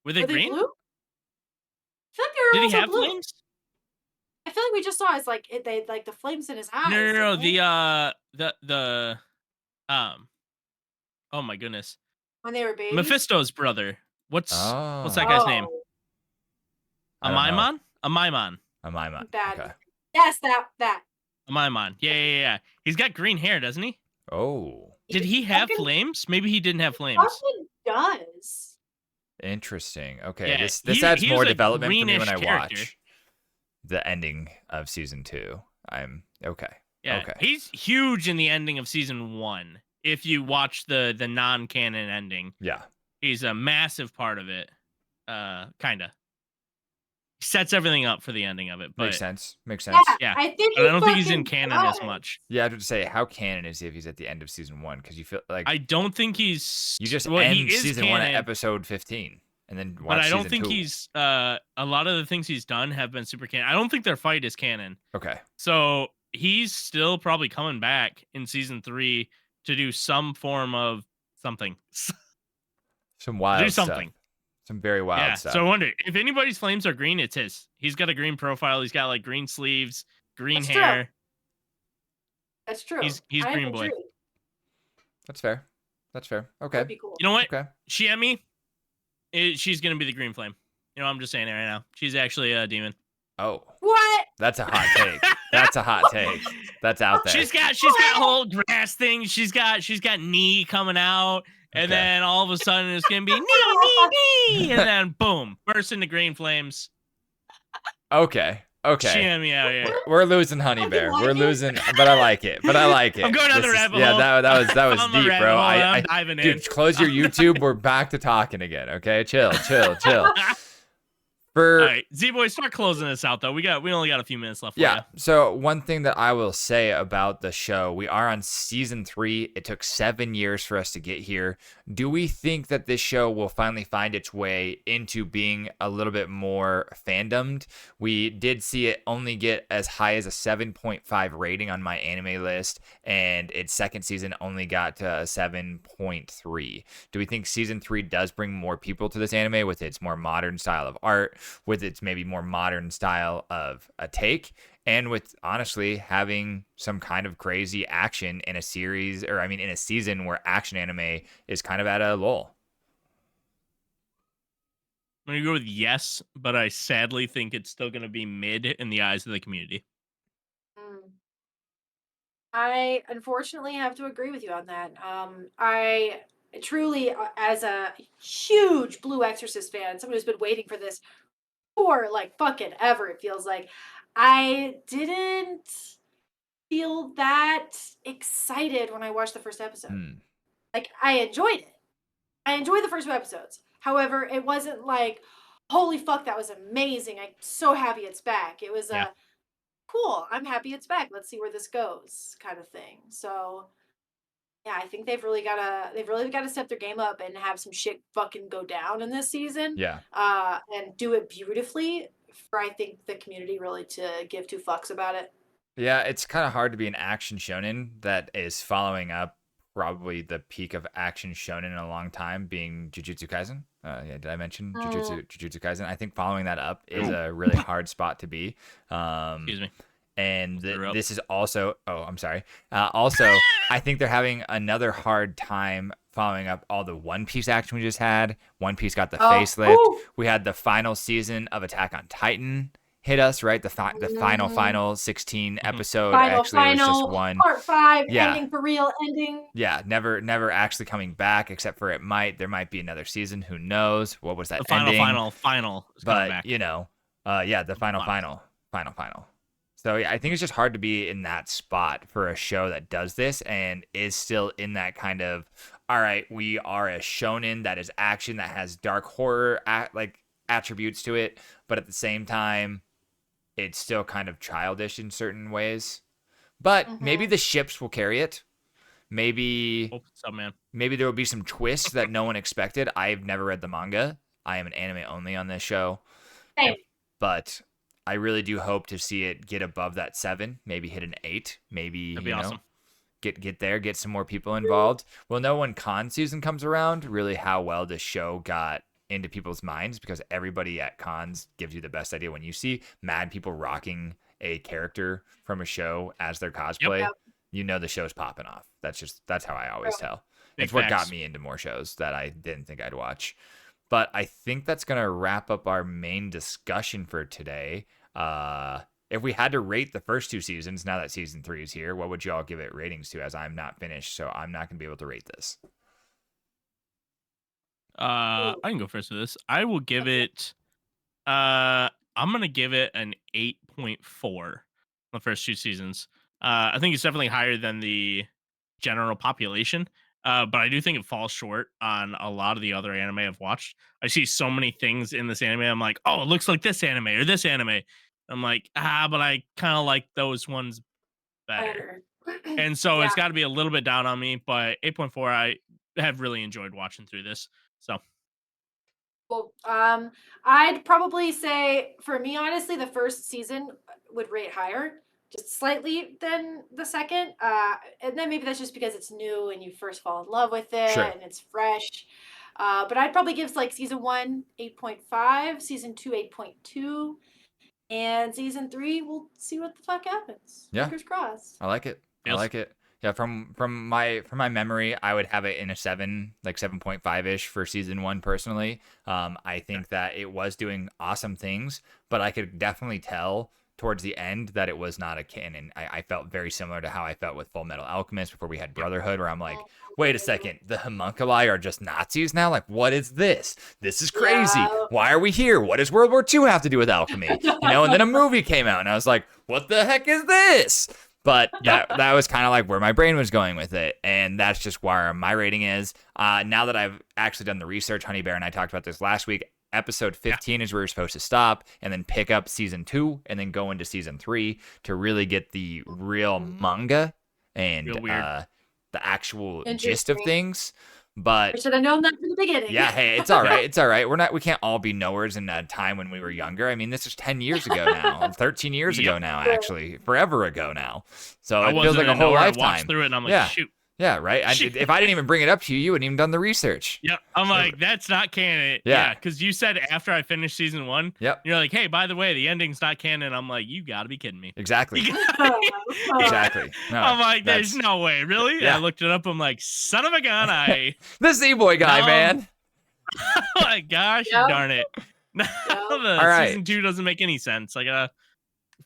Were they Were they green? blue? I feel like they were Did he also have blue. flames? I feel like we just saw his they the flames in his eyes. No. didn't they? The oh my goodness. When they were babies. Mephisto's brother. What's that Oh. guy's name? Oh, I don't know. Amaimon? Amaimon. Amaima. bad. Okay. Yes, that. Amaimon. Yeah. He's got green hair, doesn't he? Oh, Did he have fucking- flames? Maybe he didn't have flames. Fucking does. interesting. Okay, Yeah, this he- adds he more was a development for me when greenish I character. watch the ending of season 2. I'm okay. Yeah, Okay. he's huge in the ending of season 1. If you watch the non-canon ending, Yeah. he's a massive part of it. Kinda. He sets everything up for the ending of it, but Makes sense. Makes sense. Yeah, Yeah, I think. but I don't think he's in fucking canon as does. much. Yeah, I have to say, how canon is he if he's at the end of season 1? Because you feel like I don't think he's. you just well, he end is season 1 at canon, episode 15, and then watch but I don't season think 2. he's. A lot of the things he's done have been super canon. I don't think their fight is canon. Okay. So he's still probably coming back in season 3 to do some form of something. Some wild do stuff. something. Some very wild Yeah. stuff. So I wonder if anybody's flames are green, it's his. He's got a green profile. He's got like green sleeves, green That's true. hair. That's true. He's I am Green Boy. intrigued. That's fair. That's fair. Okay. That'd be cool. You know what? Okay. Shiemi, she's gonna be the green flame. You know, I'm just saying it right now. She's actually a demon. Oh, What? that's a hot take. That's a hot take. That's out there. She's got whole grass thing. She's got knee coming out, and Okay. then all of a sudden it's gonna be knee, and then boom, burst into green flames. Okay. Okay. Shiemi out here. We're losing Honey I Bear. like We're it. losing, but I like it. But I like it. I'm going down This the is- rabbit Yeah, hole. that was I'm a deep, rabbit bro. hole, I I'm diving in. dude, close your YouTube. We're back to talking again. Okay, chill. For All right, Z-Boy, start closing this out though. We only got a few minutes left. For yeah. ya. So one thing that I will say about the show, we are on season 3. It took 7 years for us to get here. Do we think that this show will finally find its way into being a little bit more fandomed? We did see it only get as high as a 7.5 rating on my anime list, and its second season only got to a 7.3. Do we think season 3 does bring more people to this anime with its more modern style of art, with its maybe more modern style of a take, and with honestly having some kind of crazy action in a series, or I mean in a season where action anime is kind of at a lull? I'm gonna go with yes, but I sadly think it's still gonna be mid in the eyes of the community. I unfortunately have to agree with you on that. I truly, as a huge Blue Exorcist fan, someone who's been waiting for this for like fucking ever, it feels like, I didn't feel that excited when I watched the first episode. Hmm. Like, I enjoyed it. I enjoyed the first 2 episodes. However, it wasn't like, holy fuck, that was amazing. I'm so happy it's back. It was Yeah. a cool. I'm happy it's back. Let's see where this goes, kind of thing. So yeah, I think they've really gotta step their game up and have some shit fucking go down in this season. Yeah. And do it beautifully for I think the community really to give 2 fucks about it. Yeah, it's kind of hard to be an action shonen that is following up probably the peak of action shonen in a long time, being Jujutsu Kaisen. Yeah, did I mention Jujutsu Kaisen? I think following that up is a really hard spot to be. Excuse me. And this is also, oh, I'm sorry. Also, I think they're having another hard time following up all the One Piece action we just had. One Piece got the facelift. We had the final season of Attack on Titan hit us, right? The final 16 episode was just one. Part 5, ending for real, ending. Yeah, never actually coming back, except for there might be another season. Who knows? What was that ending? Final. But, back. The final. So yeah, I think it's just hard to be in that spot for a show that does this and is still in that kind of, all right, we are a shonen that is action, that has dark horror attributes to it, but at the same time, it's still kind of childish in certain ways. But maybe the ships will carry it. Maybe Hope so, man. Maybe there will be some twists that no one expected. I've never read the manga. I am an anime only on this show. Same. But I really do hope to see it get above that 7, maybe hit an 8, maybe That'd be awesome. Get there, get some more people involved. We'll know when con season comes around, really how well this show got into people's minds, because everybody at cons gives you the best idea. When you see mad people rocking a character from a show as their cosplay, you know the show's popping off. That's how I always tell. It's what got me into more shows that I didn't think I'd watch. But I think that's going to wrap up our main discussion for today. If we had to rate the first 2 seasons, now that season 3 is here, what would you all give it ratings to? As I'm not finished, so I'm not going to be able to rate this. I can go first with this. I will give it. I'm gonna give it an 8.4. The first 2 seasons. I think it's definitely higher than the general population. But I do think it falls short on a lot of the other anime I've watched. I see so many things in this anime. I'm like, oh, it looks like this anime or this anime. I'm like, but I kind of like those ones better. And so it's got to be a little bit down on me. But 8.4, I have really enjoyed watching through this. So. Well, I'd probably say, for me, honestly, the first season would rate higher, just slightly, than the second. And then maybe that's just because it's new and you first fall in love with it and it's fresh. But I'd probably give season 1 8.5, season 2 8.2, and season 3 we'll see what the fuck happens. Yeah, fingers crossed. I like it. I like it. Yeah, from my memory, I would have it in a 7, like 7.5-ish for season 1 personally. I think that it was doing awesome things, but I could definitely tell towards the end that it was not a canon. I felt very similar to how I felt with Full Metal Alchemist before we had Brotherhood, where I'm like, wait a second, the homunculi are just Nazis now? Like, what is this? This is crazy. Yeah. Why are we here? What does World War II have to do with alchemy? And then a movie came out, and I was like, what the heck is this? But that was kind of like where my brain was going with it. And that's just where my rating is. Now that I've actually done the research, Honey Bear and I talked about this last week, episode 15 is where we're supposed to stop and then pick up season 2 and then go into season 3 to really get the real manga and the actual gist of things. But I should have known that from the beginning. Yeah, hey, it's all right. It's all right. We can't all be knowers in a time when we were younger. I mean, this is 10 years ago now, 13 years ago now, actually, forever ago now. So it feels like a whole lifetime. I watched through it and I'm like, shoot. Yeah, right. If I didn't even bring it up to you, you wouldn't even done the research. Yeah, I'm like, that's not canon. Yeah, because you said after I finished season 1, you're like, hey, by the way, the ending's not canon. I'm like, you got to be kidding me. Exactly. Exactly. No, I'm like, there's no way, really. Yeah. I looked it up. I'm like, son of a gun, the Z-Boy guy, man. Oh my gosh, darn it. Season 2 doesn't make any sense. I gotta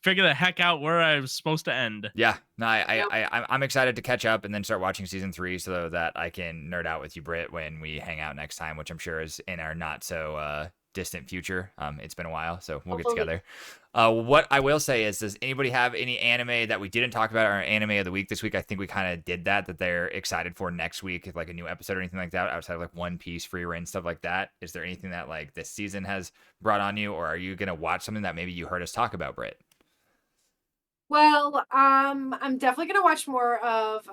figure the heck out where I was supposed to end. Yeah, no, I'm excited to catch up and then start watching season 3 so that I can nerd out with you, Britt, when we hang out next time, which I'm sure is in our not so distant future. It's been a while, so we'll get Hopefully. together. What I will say is, does anybody have any anime that we didn't talk about, our anime of the week this week? I think we kind of did that they're excited for next week, like a new episode or anything like that, outside of like One Piece, Free Reign, stuff like that. Is there anything that like this season has brought on you, or are you going to watch something that maybe you heard us talk about, Britt? Well, I'm definitely gonna watch more of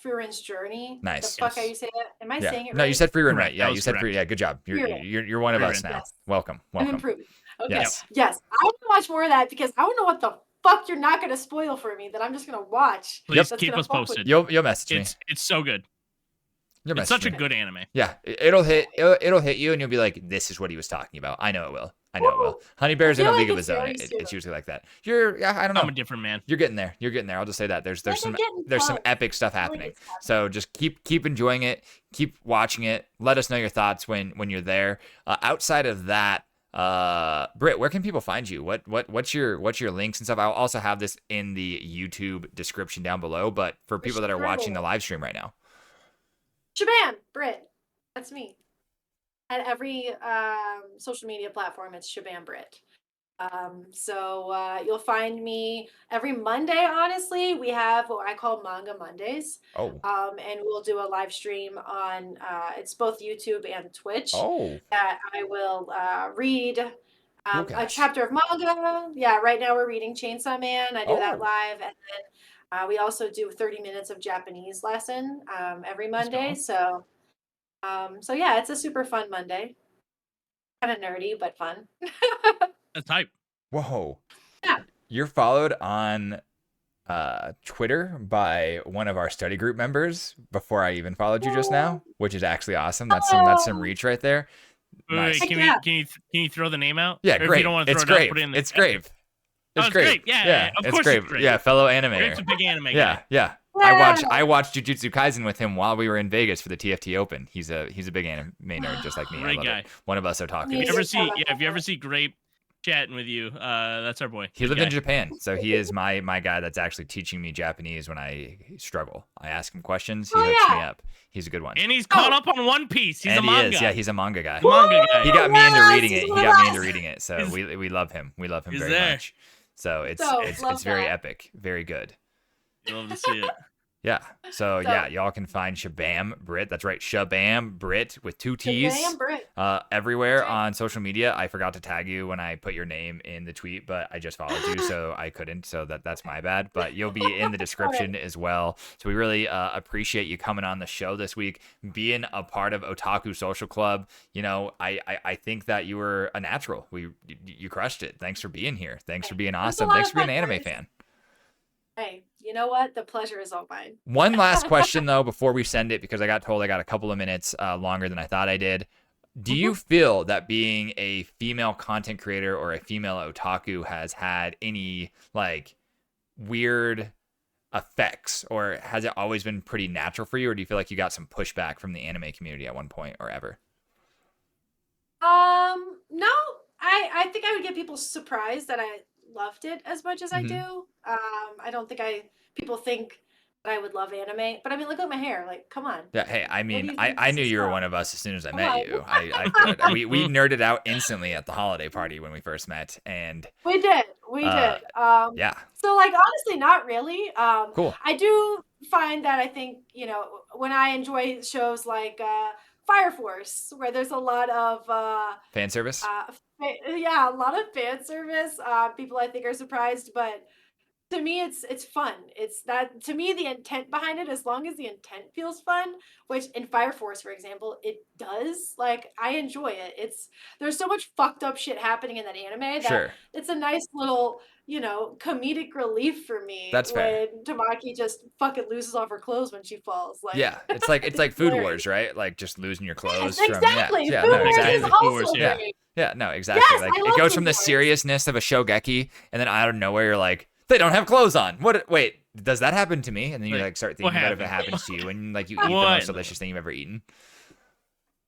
Furin's Journey. Nice. The fuck Yes. how you say it? Am I Yeah. saying it No, right? you said Free Reign right. Correct. Yeah, That you was said correct. free. Yeah, good job. Free Reign. You're one of Free us Reign. now. Yes. Welcome. I'm Welcome. improving. Okay. Yes. Yes. I want to watch more of that because I want to know what the fuck you're not gonna spoil for me that I'm just gonna watch. Please That's keep gonna us fuck with posted. me. You'll message me. It's so good. You'll It's message such a me. good anime. Yeah, it'll hit you, and you'll be like, "This is what he was talking about." I know it will. I know it will. Honey Bear's I in a feel league like of his it's own. very It's soon. usually like that. I don't know. I'm a different man. You're getting there. You're getting there. I'll just say that there's Like, some I'm getting there's some close. epic stuff Really happening. good stuff. So just keep enjoying it. Keep watching it. Let us know your thoughts when you're there. Outside of that, Britt, where can people find you? What's your links and stuff? I'll also have this in the YouTube description down below. But for people that are watching the live stream right now, ShabamBritt. That's me. At every social media platform, it's ShabamBritt. So you'll find me every Monday. Honestly, we have what I call Manga Mondays. oh And we'll do a live stream on it's both YouTube and Twitch. oh That I will read Cool a cats. chapter of manga. Yeah, right now we're reading Chainsaw Man. I do that Oh. live, and then we also do 30 minutes of Japanese lesson every Monday. So yeah, it's a super fun Monday. Kind of nerdy, but fun. That's hype. Whoa. Yeah. You're followed on Twitter by one of our study group members before I even followed you just now, which is actually awesome. That's some reach right there. Wait, Nice. can Yeah. can you throw the name out? Yeah, Or if great. you don't want to It's throw it great. out, put it in the It's chat. great. Oh, it's great. Yeah, of it's course great. it's great. Yeah, fellow Grape's animator. a big anime guy. Yeah. Yeah. I watched Jujutsu Kaisen with him while we were in Vegas for the TFT Open. He's a big anime nerd just like me. I Great love guy. it. One of us otaku. If you ever see Grape chatting with you, that's our boy. He lived in Japan, so he is my guy that's actually teaching me Japanese when I struggle. I ask him questions, he hooks me up. He's a good one. And he's caught up on One Piece. He's And a he manga. is, yeah, he's a manga guy. Manga guy. He got me into Yes, reading it. he's He one of got me us. into reading it. So He's- we love him. We love him he's very there. much. So it's Love very that. epic, very good. You love to see it. Yeah. So So- yeah, y'all can find ShabamBritt. That's right, ShabamBritt with 2 T's. ShabamBritt. Everywhere That's right. on social media. I forgot to tag you when I put your name in the tweet, but I just followed you, so I couldn't. So that's my bad. But you'll be in the description as well. So we really appreciate you coming on the show this week, being a part of Otaku Social Club. You know, I think that you were a natural. You crushed it. Thanks for being here. Thanks for being It was a awesome. lot Thanks of for being an fun, anime guys. fan. Hey, you know what? The pleasure is all mine. One last question though before we send it, because I got told I got a couple of minutes longer than I thought I did. Do you feel that being a female content creator or a female otaku has had any like weird effects, or has it always been pretty natural for you, or do you feel like you got some pushback from the anime community at one point or ever? No, I think I would get people surprised that I loved it as much as I Mhm. do. I don't think people think that I would love anime, but I mean, look at my hair. Like, come on. Yeah, hey, I do mean, you think I this knew is you were from? one of us as soon as I Come met on. you. We nerded out instantly at the holiday party when we first met, and We did. yeah, So like honestly, not really. cool. I do find that I think, when I enjoy shows like Fire Force, where there's a lot of Fan service. yeah, a lot of fan service. People I think are surprised, but to me it's fun. It's that to me the intent behind it, as long as the intent feels fun, which in Fire Force, for example, it does. Like I enjoy it. There's so much fucked up shit happening in that anime that Sure. it's a nice little, comedic relief for me. That's fair. When Tamaki just fucking loses all her clothes when she falls. Like Yeah, it's like Food hilarious. Wars, right? Like just losing your clothes Yes, from exactly. yeah, Food no, Wars exactly. is Food also Wars, yeah. great. Yeah, no, exactly. Yes, Like I it love goes Food from the Wars. seriousness of a shogeki, and then out of nowhere you're like, they don't have clothes on. What? Wait, does that happen to me? And then you Wait, like start what thinking about if it happened? happens to you, and like you eat the What? most delicious thing you've ever eaten.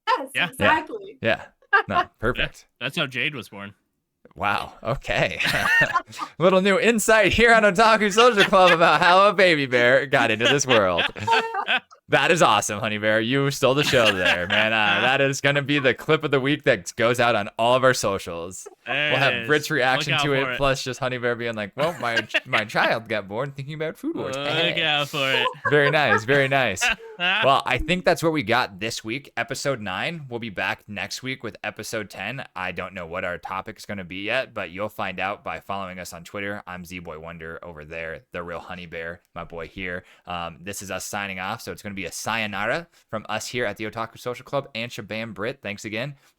Yes, Yeah. exactly. Yeah, no, perfect. That's how Jade was born. Wow. Okay. Little new insight here on Otaku Social Club about how a baby bear got into this world. That is awesome, Honey Bear. You stole the show there, man. That is going to be the clip of the week that goes out on all of our socials. There We'll it have Britt's is. reaction Look out to for it, plus just Honey Bear being like, well, my child got born thinking about Food Wars. Look out for it. Very nice, very nice. Well, I think that's what we got this week. Episode 9. We'll be back next week with episode 10. I don't know what our topic is going to be yet, but you'll find out by following us on Twitter. I'm ZBoyWonder over there, the real Honey Bear, my boy here. This is us signing off, so it's going to be a sayonara from us here at the Otaku Social Club and ShabamBritt. Thanks again.